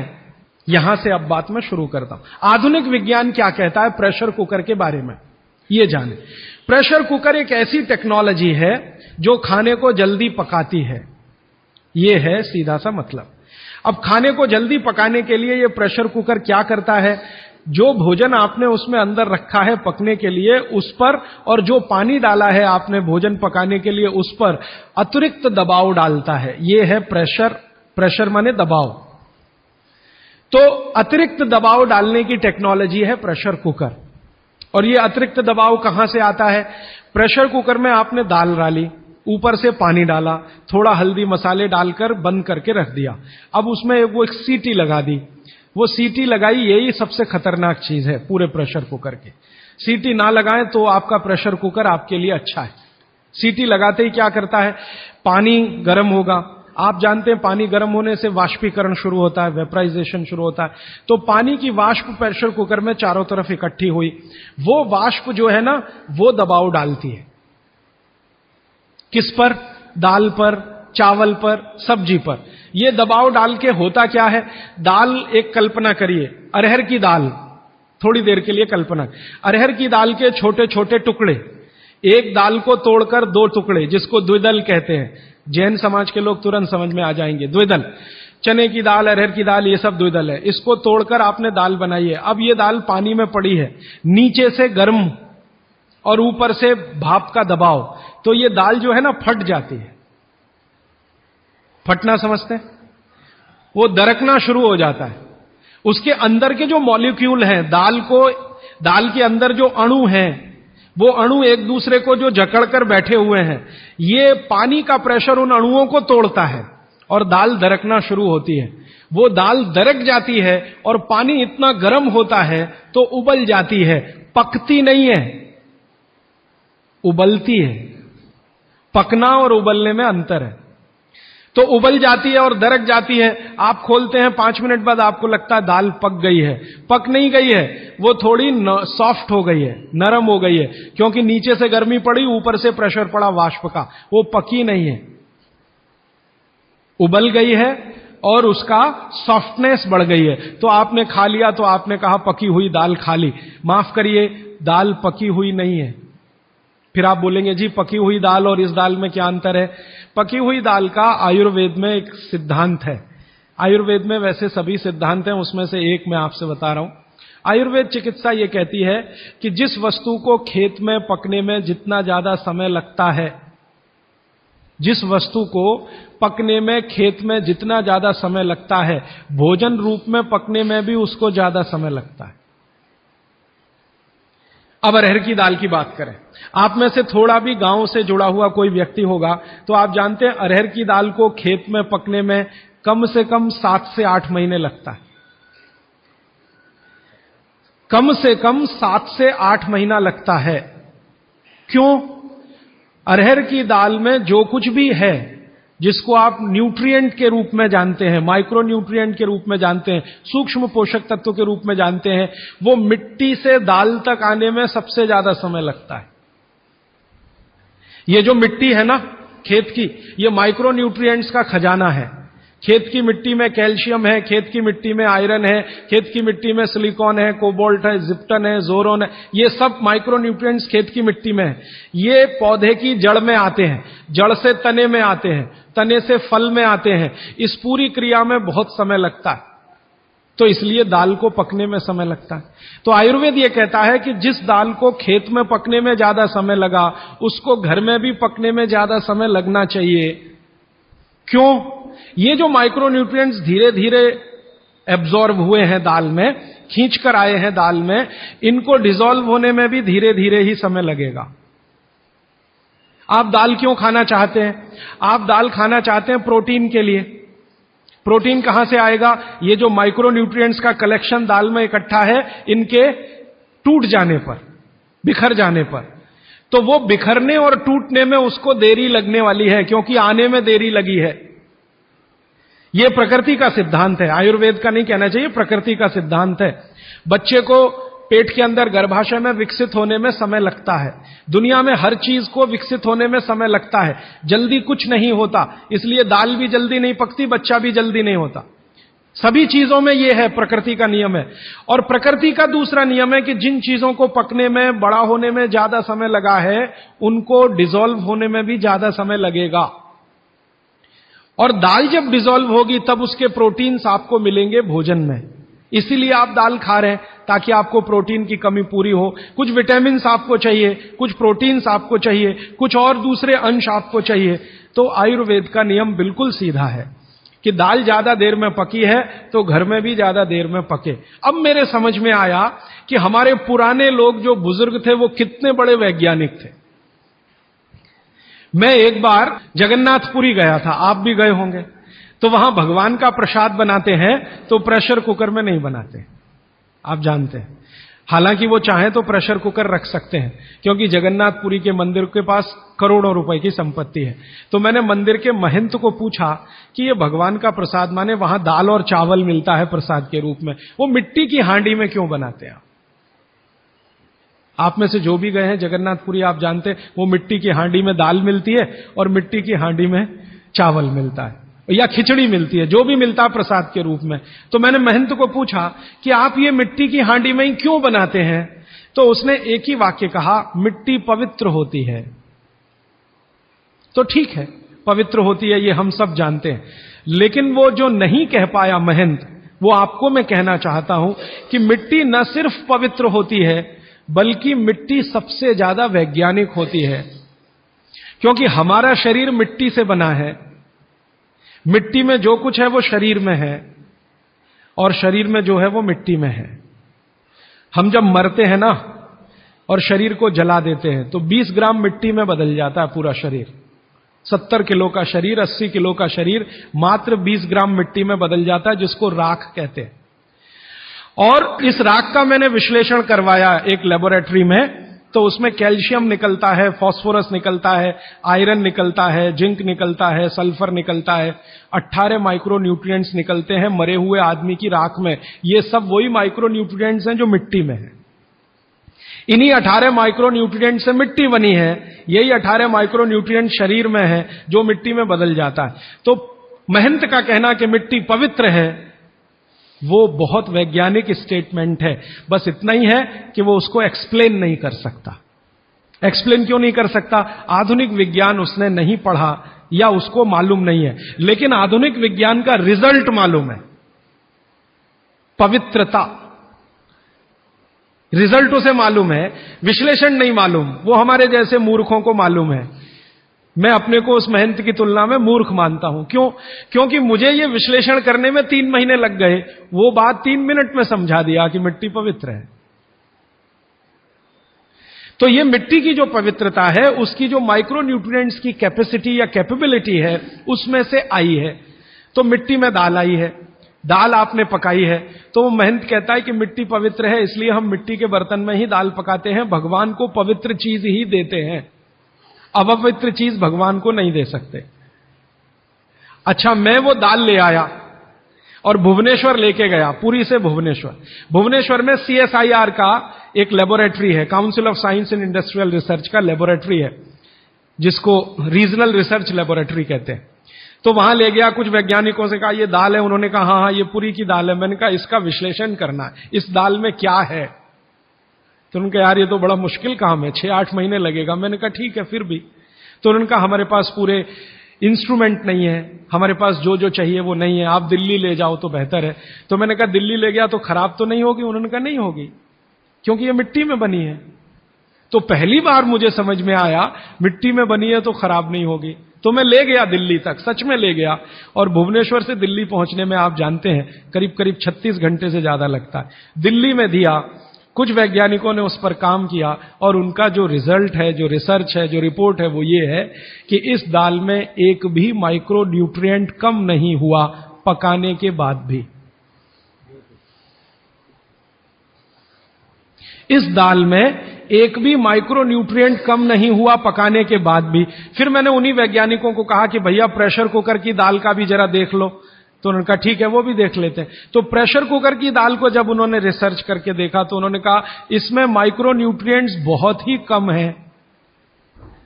यहां से अब बात मैं शुरू करता हूं। आधुनिक विज्ञान क्या कहता है प्रेशर कुकर के बारे में, ये जाने। प्रेशर कुकर एक ऐसी टेक्नोलॉजी है जो खाने को जल्दी पकाती है, ये है सीधा सा मतलब। अब खाने को जल्दी पकाने के लिए ये प्रेशर कुकर क्या करता है, जो भोजन आपने उसमें अंदर रखा है पकने के लिए उस पर, और जो पानी डाला है आपने भोजन पकाने के लिए उस पर अतिरिक्त दबाव डालता है। ये है प्रेशर। प्रेशर माने दबाव। तो अतिरिक्त दबाव डालने की टेक्नोलॉजी है प्रेशर कुकर। और ये अतिरिक्त दबाव कहां से आता है? प्रेशर कुकर में आपने दाल डाली, ऊपर से पानी डाला, थोड़ा हल्दी मसाले डालकर बंद करके रख दिया। अब उसमें वो एक सीटी लगा दी। वो सीटी लगाई, यही सबसे खतरनाक चीज है पूरे प्रेशर कुकर की। सीटी ना लगाएं तो आपका प्रेशर कुकर आपके लिए अच्छा है। सीटी लगाते ही क्या करता है, पानी गर्म होगा। आप जानते हैं पानी गर्म होने से वाष्पीकरण शुरू होता है, वेपराइजेशन शुरू होता है। तो पानी की वाष्प प्रेशर कुकर में चारों तरफ इकट्ठी हुई, वो वाष्प जो है ना वो दबाव डालती है। किस पर? दाल पर, चावल पर, सब्जी पर। ये दबाव डाल के होता क्या है, दाल, एक कल्पना करिए, अरहर की दाल, थोड़ी देर के लिए कल्पना, अरहर की दाल के छोटे छोटे टुकड़े, एक दाल को तोड़कर दो टुकड़े, जिसको द्विदल कहते हैं। जैन समाज के लोग तुरंत समझ में आ जाएंगे। द्विदल, चने की दाल, अरहर की दाल, ये सब द्विदल है। इसको तोड़कर आपने दाल बनाई है। अब ये दाल पानी में पड़ी है, नीचे से गर्म और ऊपर से भाप का दबाव, तो ये दाल जो है ना फट जाती है। फटना समझते हैं? वो दरकना शुरू हो जाता है। उसके अंदर के जो मॉलिक्यूल हैं, दाल के अंदर जो अणु हैं, वो अणु एक दूसरे को जो जकड़कर बैठे हुए हैं, ये पानी का प्रेशर उन अणुओं को तोड़ता है और दाल दरकना शुरू होती है। वो दाल दरक जाती है और पानी इतना गर्म होता है तो उबल जाती है, पकती नहीं है, उबलती है। पकना और उबलने में अंतर है। तो उबल जाती है और दरक जाती है। आप खोलते हैं, 5 मिनट बाद आपको लगता है दाल पक गई है। पक नहीं गई है, वो थोड़ी सॉफ्ट हो गई है, नरम हो गई है, क्योंकि नीचे से गर्मी पड़ी, ऊपर से प्रेशर पड़ा वाष्प का। वो पकी नहीं है, उबल गई है और उसका सॉफ्टनेस बढ़ गई है। तो आपने खा लिया तो आपने कहा पकी हुई दाल खा ली। माफ करिए, दाल पकी हुई नहीं है। फिर आप बोलेंगे जी पकी हुई दाल और इस दाल में क्या अंतर है? पकी हुई दाल का आयुर्वेद में एक सिद्धांत है। आयुर्वेद में वैसे सभी सिद्धांत हैं, उसमें से एक मैं आपसे बता रहा हूं। आयुर्वेद चिकित्सा यह कहती है कि जिस वस्तु को खेत में पकने में जितना ज्यादा समय लगता है, जिस वस्तु को पकने में खेत में जितना ज्यादा समय लगता है, भोजन रूप में पकने में भी उसको ज्यादा समय लगता है। अब अरहर की दाल की बात करें, आप में से थोड़ा भी गांव से जुड़ा हुआ कोई व्यक्ति होगा तो आप जानते हैं अरहर की दाल को खेत में पकने में कम से कम 7 से 8 महीने लगता है। कम से कम 7 से 8 महीना लगता है। क्यों? अरहर की दाल में जो कुछ भी है, जिसको आप न्यूट्रिएंट के रूप में जानते हैं, माइक्रो न्यूट्रिएंट के रूप में जानते हैं, सूक्ष्म पोषक तत्व के रूप में जानते हैं, वो मिट्टी से दाल तक आने में सबसे ज्यादा समय लगता है। ये जो मिट्टी है ना खेत की, ये माइक्रो न्यूट्रिएंट्स का खजाना है। खेत की मिट्टी में कैल्शियम है, खेत की मिट्टी में आयरन है, खेत की मिट्टी में सिलिकॉन है, कोबाल्ट है, जिप्टन है, जोरोन है, ये सब माइक्रो न्यूट्रिएंट्स खेत की मिट्टी में है। ये पौधे की जड़ में आते हैं, जड़ से तने में आते हैं, तने से फल में आते हैं। इस पूरी क्रिया में बहुत समय लगता है, तो इसलिए दाल को पकने में समय लगता है। तो आयुर्वेद यह कहता है कि जिस दाल को खेत में पकने में ज्यादा समय लगा, उसको घर में भी पकने में ज्यादा समय लगना चाहिए। क्यों? ये जो माइक्रो न्यूट्रिएंट्स धीरे धीरे एब्जॉर्ब हुए हैं दाल में, खींचकर आए हैं दाल में, इनको डिसॉल्व होने में भी धीरे धीरे ही समय लगेगा। आप दाल क्यों खाना चाहते हैं? आप दाल खाना चाहते हैं प्रोटीन के लिए। प्रोटीन कहां से आएगा? ये जो माइक्रो न्यूट्रिएंट्स का कलेक्शन दाल में इकट्ठा है, इनके टूट जाने पर, बिखर जाने पर, तो वो बिखरने और टूटने में उसको देरी लगने वाली है, क्योंकि आने में देरी लगी है। यह प्रकृति का सिद्धांत है, आयुर्वेद का नहीं कहना चाहिए, प्रकृति का सिद्धांत है। बच्चे को पेट के अंदर गर्भाशय में विकसित होने में समय लगता है। दुनिया में हर चीज को विकसित होने में समय लगता है, जल्दी कुछ नहीं होता। इसलिए दाल भी जल्दी नहीं पकती, बच्चा भी जल्दी नहीं होता। सभी चीजों में यह है, प्रकृति का नियम है। और प्रकृति का दूसरा नियम है कि जिन चीजों को पकने में, बड़ा होने में ज्यादा समय लगा है, उनको डिसॉल्व होने में भी ज्यादा समय लगेगा। और दाल जब डिसॉल्व होगी तब उसके प्रोटीन्स आपको मिलेंगे भोजन में। इसीलिए आप दाल खा रहे हैं, ताकि आपको प्रोटीन की कमी पूरी हो। कुछ विटामिन्स आपको चाहिए, कुछ प्रोटीन्स आपको चाहिए, कुछ और दूसरे अंश आपको चाहिए। तो आयुर्वेद का नियम बिल्कुल सीधा है कि दाल ज्यादा देर में पकी है तो घर में भी ज्यादा देर में पके। अब मेरे समझ में आया कि हमारे पुराने लोग जो बुजुर्ग थे वो कितने बड़े वैज्ञानिक थे। मैं एक बार जगन्नाथपुरी गया था, आप भी गए होंगे। तो वहां भगवान का प्रसाद बनाते हैं तो प्रेशर कुकर में नहीं बनाते, आप जानते हैं। हालांकि वो चाहे तो प्रेशर कुकर रख सकते हैं, क्योंकि जगन्नाथपुरी के मंदिर के पास करोड़ों रुपए की संपत्ति है। तो मैंने मंदिर के महंत को पूछा कि ये भगवान का प्रसाद, माने वहां दाल और चावल मिलता है प्रसाद के रूप में, वो मिट्टी की हांडी में क्यों बनाते हैं? आप में से जो भी गए हैं जगन्नाथपुरी, आप जानते हैं वो मिट्टी की हांडी में दाल मिलती है और मिट्टी की हांडी में चावल मिलता है, या खिचड़ी मिलती है, जो भी मिलता है प्रसाद के रूप में। तो मैंने महंत को पूछा कि आप ये मिट्टी की हांडी में ही क्यों बनाते हैं? तो उसने एक ही वाक्य कहा, मिट्टी पवित्र होती है। तो ठीक है, पवित्र होती है, ये हम सब जानते हैं। लेकिन वो जो नहीं कह पाया महंत, वो आपको मैं कहना चाहता हूं कि मिट्टी न सिर्फ पवित्र होती है, बल्कि मिट्टी सबसे ज्यादा वैज्ञानिक होती है। क्योंकि हमारा शरीर मिट्टी से बना है, मिट्टी में जो कुछ है वो शरीर में है, और शरीर में जो है वो मिट्टी में है। हम जब मरते हैं ना और शरीर को जला देते हैं तो 20 ग्राम मिट्टी में बदल जाता है पूरा शरीर। 70 किलो का शरीर, 80 किलो का शरीर मात्र 20 ग्राम मिट्टी में बदल जाता है, जिसको राख कहते हैं। और इस राख का मैंने विश्लेषण करवाया एक लेबोरेटरी में, तो उसमें कैल्शियम निकलता है, फास्फोरस निकलता है, आयरन निकलता है, जिंक निकलता है, सल्फर निकलता है, 18 माइक्रो न्यूट्रिएंट्स निकलते हैं मरे हुए आदमी की राख में। ये सब वही माइक्रो न्यूट्रिएंट्स हैं जो मिट्टी में है। इन्हीं 18 माइक्रो न्यूट्रिएंट से मिट्टी बनी है, यही 18 माइक्रो न्यूट्रिएंट शरीर में है जो मिट्टी में बदल जाता है। तो महंत का कहना कि मिट्टी पवित्र है, वो बहुत वैज्ञानिक स्टेटमेंट है। बस इतना ही है कि वो उसको एक्सप्लेन नहीं कर सकता। एक्सप्लेन क्यों नहीं कर सकता? आधुनिक विज्ञान उसने नहीं पढ़ा या उसको मालूम नहीं है। लेकिन आधुनिक विज्ञान का रिजल्ट मालूम है, पवित्रता। रिजल्ट उसे मालूम है, विश्लेषण नहीं मालूम। वो हमारे जैसे मूर्खों को मालूम है। मैं अपने को उस महंत की तुलना में मूर्ख मानता हूं। क्यों? क्योंकि मुझे ये विश्लेषण करने में 3 महीने लग गए, वो बात 3 मिनट में समझा दिया कि मिट्टी पवित्र है। तो ये मिट्टी की जो पवित्रता है, उसकी जो माइक्रो न्यूट्रिएंट्स की कैपेसिटी या कैपेबिलिटी है, उसमें से आई है। तो मिट्टी में दाल आई है, दाल आपने पकाई है, तो वो महंत कहता है कि मिट्टी पवित्र है, इसलिए हम मिट्टी के बर्तन में ही दाल पकाते हैं, भगवान को पवित्र चीज ही देते हैं, अपवित्र चीज भगवान को नहीं दे सकते। अच्छा, मैं वो दाल ले आया और भुवनेश्वर लेके गया, पुरी से भुवनेश्वर। भुवनेश्वर में CSIR का एक लेबोरेटरी है, council of science and industrial research का लेबोरेटरी है, जिसको रीजनल रिसर्च लेबोरेटरी कहते हैं। तो वहां ले गया, कुछ वैज्ञानिकों से कहा ये दाल है, उन्होंने कहा हाँ ये पुरी की दाल है। मैंने कहा इसका विश्लेषण करना है, इस दाल में क्या है। तो उन्होंने कहा यार ये तो बड़ा मुश्किल काम है, 6-8 महीने लगेगा। मैंने कहा ठीक है फिर भी। तो उन्होंने कहा हमारे पास पूरे इंस्ट्रूमेंट नहीं है, हमारे पास जो जो चाहिए वो नहीं है, आप दिल्ली ले जाओ तो बेहतर है। तो मैंने कहा दिल्ली ले गया तो खराब तो नहीं होगी? उन्होंने कहा नहीं होगी, क्योंकि ये मिट्टी में बनी है। तो पहली बार मुझे समझ में आया मिट्टी में बनी है तो खराब नहीं होगी। तो मैं ले गया दिल्ली तक, सच में ले गया। और भुवनेश्वर से दिल्ली पहुंचने में आप जानते हैं करीब करीब 36 घंटे से ज्यादा लगता है। दिल्ली में दिया, कुछ वैज्ञानिकों ने उस पर काम किया और उनका जो रिजल्ट है, जो रिसर्च है, जो रिपोर्ट है, वो ये है कि इस दाल में एक भी माइक्रो न्यूट्रिएंट कम नहीं हुआ पकाने के बाद भी। इस दाल में एक भी माइक्रो न्यूट्रिएंट कम नहीं हुआ पकाने के बाद भी। फिर मैंने उन्हीं वैज्ञानिकों को कहा कि भैया प्रेशर कुकर की दाल का भी जरा देख लो। तो उन्होंने कहा ठीक है, वो भी देख लेते हैं। तो प्रेशर कुकर की दाल को जब उन्होंने रिसर्च करके देखा तो उन्होंने कहा इसमें माइक्रो न्यूट्रिएंट्स बहुत ही कम है।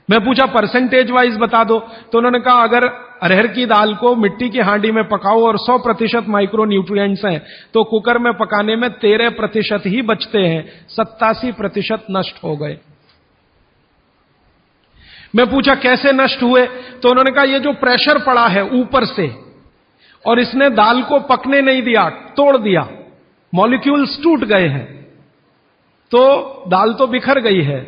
मैं पूछा परसेंटेज वाइज बता दो, तो उन्होंने कहा अगर अरहर की दाल को मिट्टी की हांडी में पकाओ और 100% माइक्रो न्यूट्रिएंट्स हैं, तो कुकर में पकाने में 13% ही बचते हैं, 87% नष्ट हो गए। मैं पूछा कैसे नष्ट हुए, तो उन्होंने कहा ये जो प्रेशर पड़ा है ऊपर से और इसने दाल को पकने नहीं दिया, तोड़ दिया, मॉलिक्यूल्स टूट गए हैं, तो दाल तो बिखर गई है,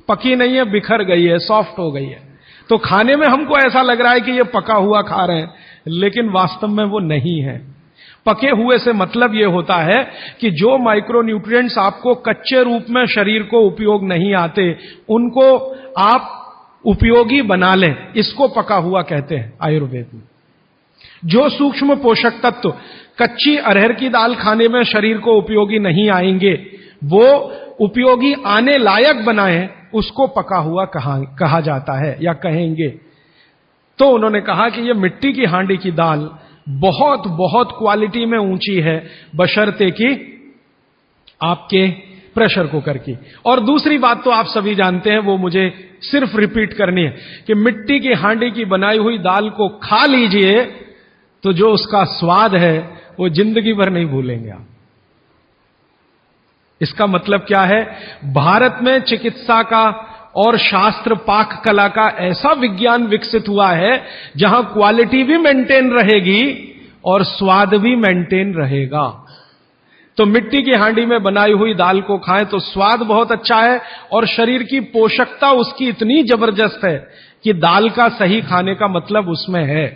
पकी नहीं है, बिखर गई है, सॉफ्ट हो गई है। तो खाने में हमको ऐसा लग रहा है कि ये पका हुआ खा रहे हैं, लेकिन वास्तव में वो नहीं है। पके हुए से मतलब ये होता है कि जो माइक्रो न्यूट्रिएंट्स आपको कच्चे रूप में शरीर को उपयोग नहीं आते, उनको आप उपयोगी बना लें, इसको पका हुआ कहते हैं आयुर्वेद में। जो सूक्ष्म पोषक तत्व कच्ची अरहर की दाल खाने में शरीर को उपयोगी नहीं आएंगे, वो उपयोगी आने लायक बनाएं, उसको पका हुआ कहा जाता है या कहेंगे। तो उन्होंने कहा कि ये मिट्टी की हांडी की दाल बहुत बहुत क्वालिटी में ऊंची है, बशर्ते कि आपके प्रेशर कुकर की। और दूसरी बात तो आप सभी जानते हैं, वो मुझे सिर्फ रिपीट करनी है कि मिट्टी की हांडी की बनाई हुई दाल को खा लीजिए तो जो उसका स्वाद है वो जिंदगी भर नहीं भूलेंगे आप। इसका मतलब क्या है, भारत में चिकित्सा का और शास्त्र पाक कला का ऐसा विज्ञान विकसित हुआ है जहां क्वालिटी भी मेंटेन रहेगी और स्वाद भी मेंटेन रहेगा। तो मिट्टी की हांडी में बनाई हुई दाल को खाएं तो स्वाद बहुत अच्छा है और शरीर की पोषकता उसकी इतनी जबरदस्त है कि दाल का सही खाने का मतलब उसमें है।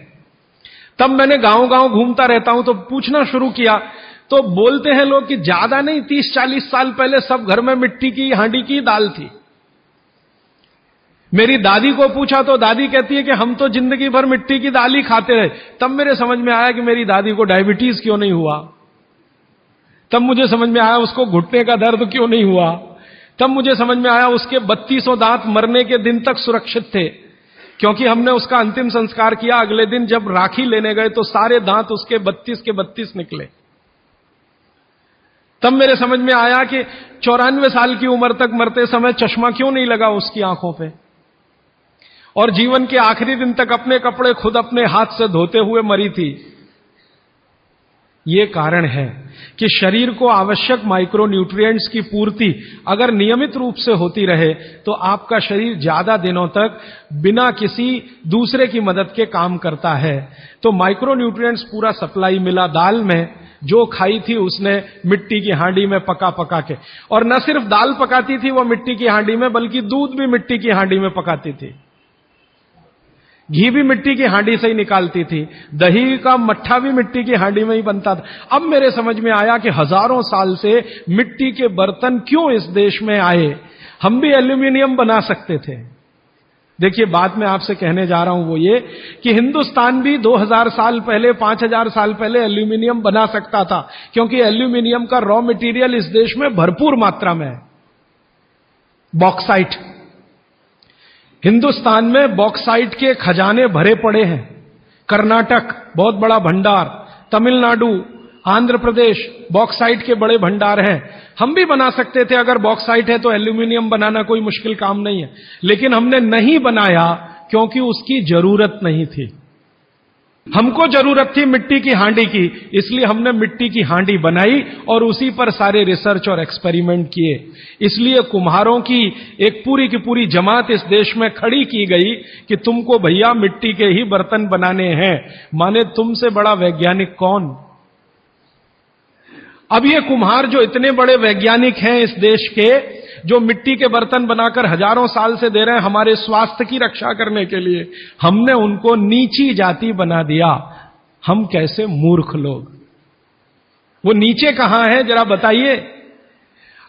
तब मैंने गांव-गांव घूमता रहता हूं तो पूछना शुरू किया, तो बोलते हैं लोग कि ज्यादा नहीं, 30-40 साल पहले सब घर में मिट्टी की हांडी की दाल थी। मेरी दादी को पूछा तो दादी कहती है कि हम तो जिंदगी भर मिट्टी की दाल ही खाते रहे। तब मेरे समझ में आया कि मेरी दादी को डायबिटीज क्यों नहीं हुआ। तब मुझे समझ में आया उसको घुटने का दर्द क्यों नहीं हुआ। तब मुझे समझ में आया उसके 3200 दांत मरने के दिन तक सुरक्षित थे, क्योंकि हमने उसका अंतिम संस्कार किया। अगले दिन जब राखी लेने गए तो सारे दांत उसके 32 के 32 निकले। तब मेरे समझ में आया कि 94 साल की उम्र तक मरते समय चश्मा क्यों नहीं लगा उसकी आंखों पे, और जीवन के आखिरी दिन तक अपने कपड़े खुद अपने हाथ से धोते हुए मरी थी। ये कारण है कि शरीर को आवश्यक माइक्रो न्यूट्रिएंट्स की पूर्ति अगर नियमित रूप से होती रहे तो आपका शरीर ज्यादा दिनों तक बिना किसी दूसरे की मदद के काम करता है। तो माइक्रो न्यूट्रिएंट्स पूरा सप्लाई मिला दाल में, जो खाई थी उसने मिट्टी की हांडी में पका पका के। और न सिर्फ दाल पकाती थी वो मिट्टी की हांडी में, बल्कि दूध भी मिट्टी की हांडी में पकाती थी, घी भी मिट्टी की हांडी से ही निकालती थी, दही का मट्ठा भी मिट्टी की हांडी में ही बनता था। अब मेरे समझ में आया कि हजारों साल से मिट्टी के बर्तन क्यों इस देश में आए, हम भी एल्यूमिनियम बना सकते थे। देखिए, बात मैं आपसे कहने जा रहा हूं वो ये कि हिंदुस्तान भी 2000 साल पहले, 5000 साल पहले एल्यूमिनियम बना सकता था, क्योंकि एल्यूमिनियम का रॉ मटेरियल इस देश में भरपूर मात्रा में है। बॉक्साइट, हिंदुस्तान में बॉक्साइट के खजाने भरे पड़े हैं। कर्नाटक बहुत बड़ा भंडार, तमिलनाडु, आंध्र प्रदेश बॉक्साइट के बड़े भंडार हैं। हम भी बना सकते थे, अगर बॉक्साइट है तो एल्यूमिनियम बनाना कोई मुश्किल काम नहीं है, लेकिन हमने नहीं बनाया क्योंकि उसकी जरूरत नहीं थी। हमको जरूरत थी मिट्टी की हांडी की, इसलिए हमने मिट्टी की हांडी बनाई और उसी पर सारे रिसर्च और एक्सपेरिमेंट किए। इसलिए कुम्हारों की एक पूरी की पूरी जमात इस देश में खड़ी की गई कि तुमको भैया मिट्टी के ही बर्तन बनाने हैं। माने तुमसे बड़ा वैज्ञानिक कौन। अब ये कुम्हार जो इतने बड़े वैज्ञानिक हैं इस देश के, जो मिट्टी के बर्तन बनाकर हजारों साल से दे रहे हैं हमारे स्वास्थ्य की रक्षा करने के लिए, हमने उनको नीची जाति बना दिया। हम कैसे मूर्ख लोग। वो नीचे कहां है जरा बताइए।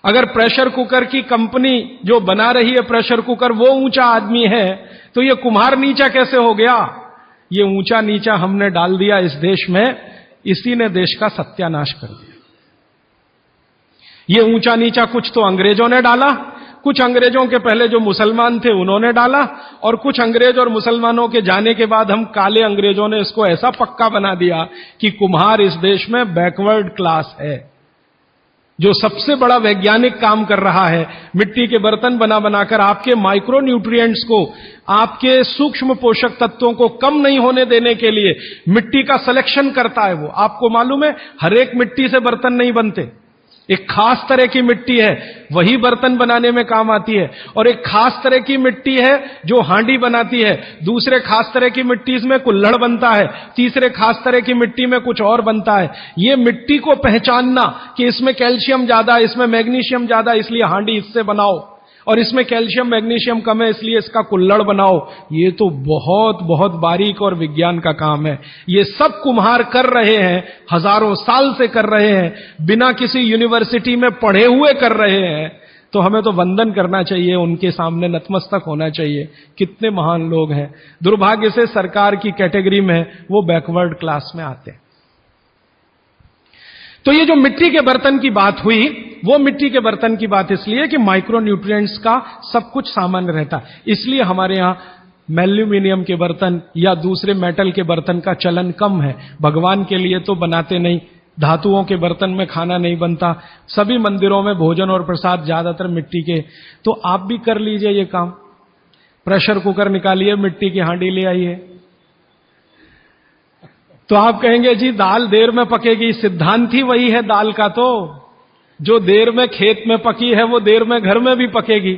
अगर प्रेशर कुकर की कंपनी जो बना रही है प्रेशर कुकर वो ऊंचा आदमी है, तो ये कुम्हार नीचा कैसे हो गया। ये ऊंचा नीचा हमने डाल दिया इस देश में, इसी ने देश का सत्यानाश कर दिया। ये ऊंचा नीचा कुछ तो अंग्रेजों ने डाला, कुछ अंग्रेजों के पहले जो मुसलमान थे उन्होंने डाला, और कुछ अंग्रेज और मुसलमानों के जाने के बाद हम काले अंग्रेजों ने इसको ऐसा पक्का बना दिया कि कुम्हार इस देश में बैकवर्ड क्लास है। जो सबसे बड़ा वैज्ञानिक काम कर रहा है, मिट्टी के बर्तन बना बनाकर आपके माइक्रो न्यूट्रिएंट्स को, आपके सूक्ष्म पोषक तत्वों को कम नहीं होने देने के लिए मिट्टी का सिलेक्शन करता है। वो आपको मालूम है, हर एक मिट्टी से बर्तन नहीं बनते। एक खास तरह की मिट्टी है, वही बर्तन बनाने में काम आती है, और एक खास तरह की मिट्टी है जो हांडी बनाती है, दूसरे खास तरह की मिट्टी में कुल्हड़ बनता है, तीसरे खास तरह की मिट्टी में कुछ और बनता है। ये मिट्टी को पहचानना कि इसमें कैल्शियम ज्यादा, इसमें मैग्नीशियम ज्यादा, इसलिए हांडी इससे बनाओ, और इसमें कैल्शियम मैग्नीशियम कम है इसलिए इसका कुल्हड़ बनाओ, ये तो बहुत बहुत बारीक और विज्ञान का काम है। ये सब कुम्हार कर रहे हैं, हजारों साल से कर रहे हैं, बिना किसी यूनिवर्सिटी में पढ़े हुए कर रहे हैं। तो हमें तो वंदन करना चाहिए, उनके सामने नतमस्तक होना चाहिए। कितने महान लोग हैं। दुर्भाग्य से सरकार की कैटेगरी में वो बैकवर्ड क्लास में आते हैं। तो ये जो मिट्टी के बर्तन की बात हुई, वो मिट्टी के बर्तन की बात इसलिए कि माइक्रो न्यूट्रिएंट्स का सब कुछ सामान्य रहता है, इसलिए हमारे यहां एल्यूमिनियम के बर्तन या दूसरे मेटल के बर्तन का चलन कम है। भगवान के लिए तो बनाते नहीं, धातुओं के बर्तन में खाना नहीं बनता, सभी मंदिरों में भोजन और प्रसाद ज्यादातर मिट्टी के। तो आप भी कर लीजिए ये काम, प्रेशर कुकर निकालिए, मिट्टी की हांडी ले आइए। तो आप कहेंगे जी दाल देर में पकेगी, सिद्धांत ही वही है दाल का, तो जो देर में खेत में पकी है वो देर में घर में भी पकेगी।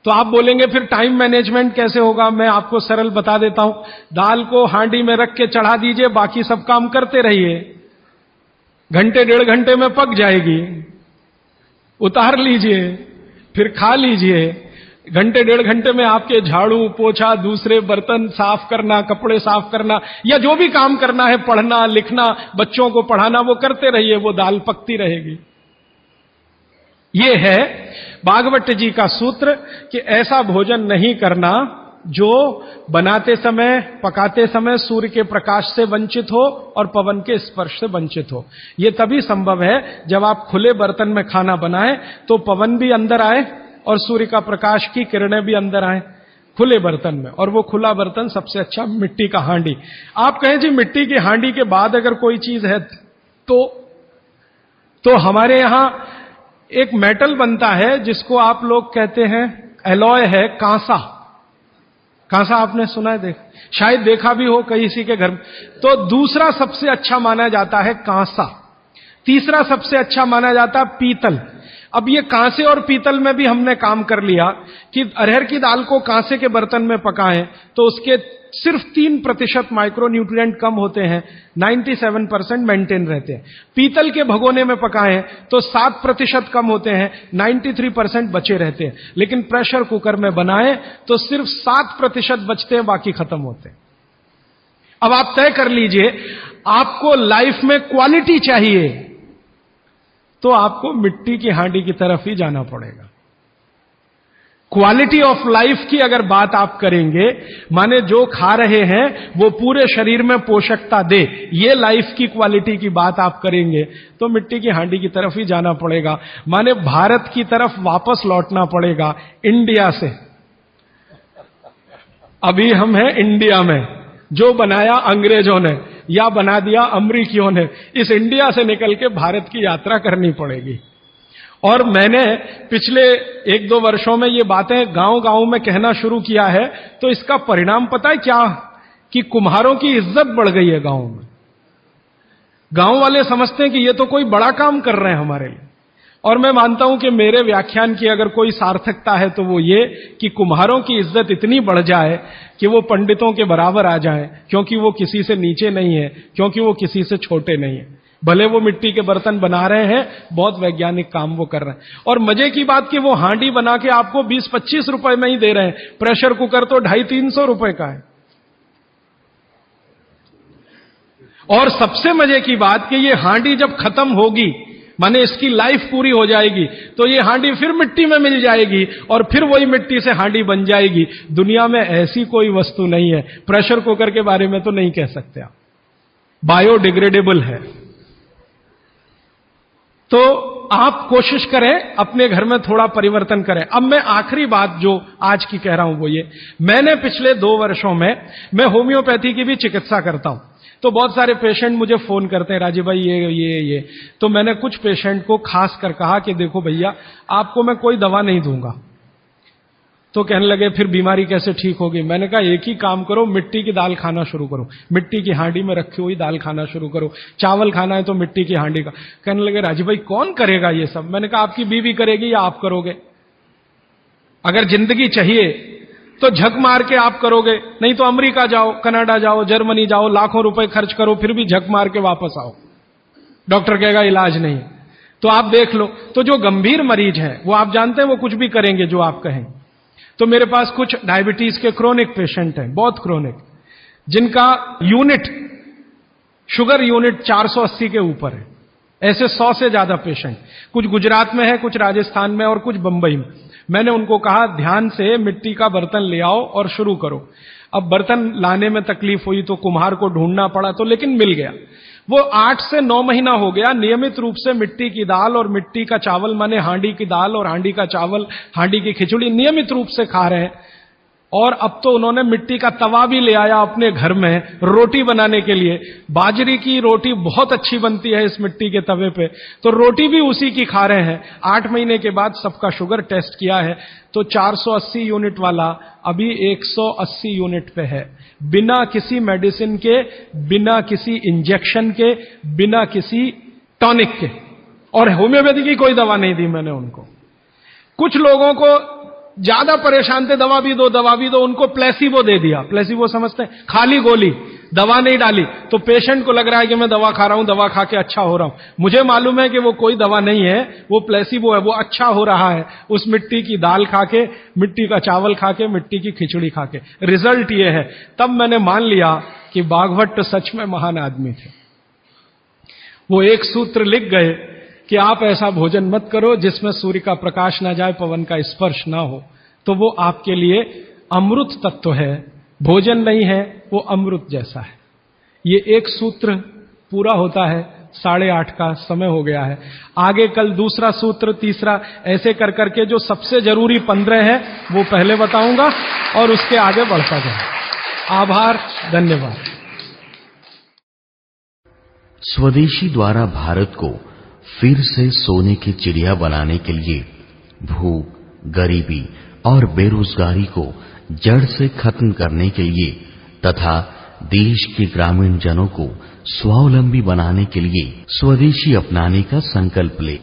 तो आप बोलेंगे फिर टाइम मैनेजमेंट कैसे होगा? मैं आपको सरल बता देता हूं, दाल को हांडी में रख के चढ़ा दीजिए, बाकी सब काम करते रहिए, घंटे डेढ़ घंटे में पक जाएगी, उतार लीजिए, फिर खा लीजिए। घंटे डेढ़ घंटे में आपके झाड़ू पोछा, दूसरे बर्तन साफ करना, कपड़े साफ करना, या जो भी काम करना है, पढ़ना लिखना, बच्चों को पढ़ाना, वो करते रहिए, वो दाल पकती रहेगी। ये है भागवत जी का सूत्र कि ऐसा भोजन नहीं करना जो बनाते समय, पकाते समय सूर्य के प्रकाश से वंचित हो और पवन के स्पर्श से वंचित हो। यह तभी संभव है जब आप खुले बर्तन में खाना बनाएं तो पवन भी अंदर आए और सूर्य का प्रकाश की किरणें भी अंदर आए खुले बर्तन में, और वो खुला बर्तन सबसे अच्छा मिट्टी का हांडी। आप कहें जी मिट्टी की हांडी के बाद अगर कोई चीज है तो हमारे यहां एक मेटल बनता है जिसको आप लोग कहते हैं एलॉय है, कांसा। कांसा आपने सुना है, शायद देखा भी हो किसी के घर में। तो दूसरा सबसे अच्छा माना जाता है कांसा, तीसरा सबसे अच्छा माना जाता है पीतल। अब ये कांसे और पीतल में भी हमने काम कर लिया कि अरहर की दाल को कांसे के बर्तन में पकाएं तो उसके सिर्फ 3% माइक्रो न्यूट्रिएंट कम होते हैं, 97% मेंटेन रहते हैं। पीतल के भगोने में पकाएं तो 7% कम होते हैं, 93% बचे रहते हैं। लेकिन प्रेशर कुकर में बनाएं तो सिर्फ 7% बचते हैं, बाकी खत्म होते हैं। अब आप तय कर लीजिए, आपको लाइफ में क्वालिटी चाहिए तो आपको मिट्टी की हांडी की तरफ ही जाना पड़ेगा। क्वालिटी ऑफ लाइफ की अगर बात आप करेंगे, माने जो खा रहे हैं वो पूरे शरीर में पोषकता दे, ये लाइफ की क्वालिटी की बात आप करेंगे तो मिट्टी की हांडी की तरफ ही जाना पड़ेगा। माने भारत की तरफ वापस लौटना पड़ेगा, इंडिया से। अभी हम हैं इंडिया में, जो बनाया अंग्रेजों ने या बना दिया अमरीकियों ने, इस इंडिया से निकल के भारत की यात्रा करनी पड़ेगी। और मैंने पिछले 1-2 वर्षों में ये बातें गांव-गांव में कहना शुरू किया है, तो इसका परिणाम पता है क्या? कि कुम्हारों की इज्जत बढ़ गई है गांव में। गांव वाले समझते हैं कि ये तो कोई बड़ा काम कर रहे हैं हमारे लिए। और मैं मानता हूं कि मेरे व्याख्यान की अगर कोई सार्थकता है तो वो ये कि कुम्हारों की इज्जत इतनी बढ़ जाए कि वो पंडितों के बराबर आ जाएं, क्योंकि वो किसी से नीचे नहीं है, क्योंकि वो किसी से छोटे नहीं है। भले वो मिट्टी के बर्तन बना रहे हैं, बहुत वैज्ञानिक काम वो कर रहे हैं। और मजे की बात कि वो हांडी बना के आपको 20-25 रुपए में ही दे रहे हैं, प्रेशर कुकर तो 250-300 रुपए का है। और सबसे मजे की बात कि ये हांडी जब खत्म होगी, माने इसकी लाइफ पूरी हो जाएगी, तो ये हांडी फिर मिट्टी में मिल जाएगी और फिर वही मिट्टी से हांडी बन जाएगी। दुनिया में ऐसी कोई वस्तु नहीं है। प्रेशर कुकर के बारे में तो नहीं कह सकते आप, बायोडिग्रेडेबल है। तो आप कोशिश करें अपने घर में थोड़ा परिवर्तन करें। अब मैं आखिरी बात जो आज की कह रहा हूं वो ये, मैंने पिछले 2 वर्षों में मैं होम्योपैथी की भी चिकित्सा करता हूं, तो बहुत सारे पेशेंट मुझे फोन करते हैं, राजीव भाई ये तो मैंने कुछ पेशेंट को खास कर कहा कि देखो भैया, आपको मैं कोई दवा नहीं दूंगा। तो कहने लगे फिर बीमारी कैसे ठीक होगी? मैंने कहा एक ही काम करो, मिट्टी की दाल खाना शुरू करो, मिट्टी की हांडी में रखी हुई दाल खाना शुरू करो, चावल खाना है तो मिट्टी की हांडी का। कहने लगे राजीव भाई कौन करेगा ये सब? मैंने कहा आपकी बीवी करेगी या आप करोगे? अगर जिंदगी चाहिए तो झक मार के आप करोगे, नहीं तो अमेरिका जाओ, कनाडा जाओ, जर्मनी जाओ, लाखों रुपए खर्च करो, फिर भी झक मार के वापस आओ, डॉक्टर कहेगा इलाज नहीं। तो आप देख लो, तो जो गंभीर मरीज हैं वो आप जानते हैं वो कुछ भी करेंगे जो आप कहें। तो मेरे पास कुछ डायबिटीज के क्रोनिक पेशेंट हैं, बहुत क्रोनिक, जिनका यूनिट, शुगर यूनिट 480 के ऊपर है। ऐसे 100 से ज्यादा पेशेंट, कुछ गुजरात में है, कुछ राजस्थान में और कुछ बंबई में। मैंने उनको कहा ध्यान से मिट्टी का बर्तन ले आओ और शुरू करो। अब बर्तन लाने में तकलीफ हुई तो कुम्हार को ढूंढना पड़ा, तो लेकिन मिल गया। वो 8 से 9 महीना हो गया नियमित रूप से मिट्टी की दाल और मिट्टी का चावल, माने हांडी की दाल और हांडी का चावल, हांडी की खिचड़ी नियमित रूप से खा रहे हैं। और अब तो उन्होंने मिट्टी का तवा भी ले आया अपने घर में रोटी बनाने के लिए। बाजरी की रोटी बहुत अच्छी बनती है इस मिट्टी के तवे पे, तो रोटी भी उसी की खा रहे हैं। 8 महीने के बाद सबका शुगर टेस्ट किया है तो 480 यूनिट वाला अभी 180 यूनिट पे है, बिना किसी मेडिसिन के, बिना किसी इंजेक्शन के, बिना किसी टॉनिक के। और होम्योपैथी की कोई दवा नहीं दी मैंने उनको। कुछ लोगों को ज्यादा परेशान थे, दवा भी दो, उनको प्लेसिबो दे दिया। प्लेसिबो समझते हैं? खाली गोली, दवा नहीं डाली। तो पेशेंट को लग रहा है कि मैं दवा खा रहा हूं, दवा खा के अच्छा हो रहा हूं। मुझे मालूम है कि वो कोई दवा नहीं है, वो प्लेसिबो है, वो अच्छा हो रहा है उस मिट्टी की दाल खा के, मिट्टी का चावल खा के, मिट्टी की खिचड़ी खा के। रिजल्ट ये है। तब मैंने मान लिया कि बागभट्ट सच में महान आदमी थे। वो एक सूत्र लिख गए कि आप ऐसा भोजन मत करो जिसमें सूर्य का प्रकाश ना जाए, पवन का स्पर्श ना हो। तो वो आपके लिए अमृत तत्व है, भोजन नहीं है, वो अमृत जैसा है। ये एक सूत्र पूरा होता है, 8:30 का समय हो गया है। आगे कल दूसरा सूत्र, तीसरा, ऐसे कर करके जो सबसे जरूरी 15 है वो पहले बताऊंगा और उसके आगे बढ़ता जाए। आभार, धन्यवाद। स्वदेशी द्वारा भारत को फिर से सोने की चिड़िया बनाने के लिए भूख, गरीबी और बेरोजगारी को जड़ से खत्म करने के लिए तथा देश के ग्रामीण जनों को स्वावलंबी बनाने के लिए स्वदेशी अपनाने का संकल्प ले।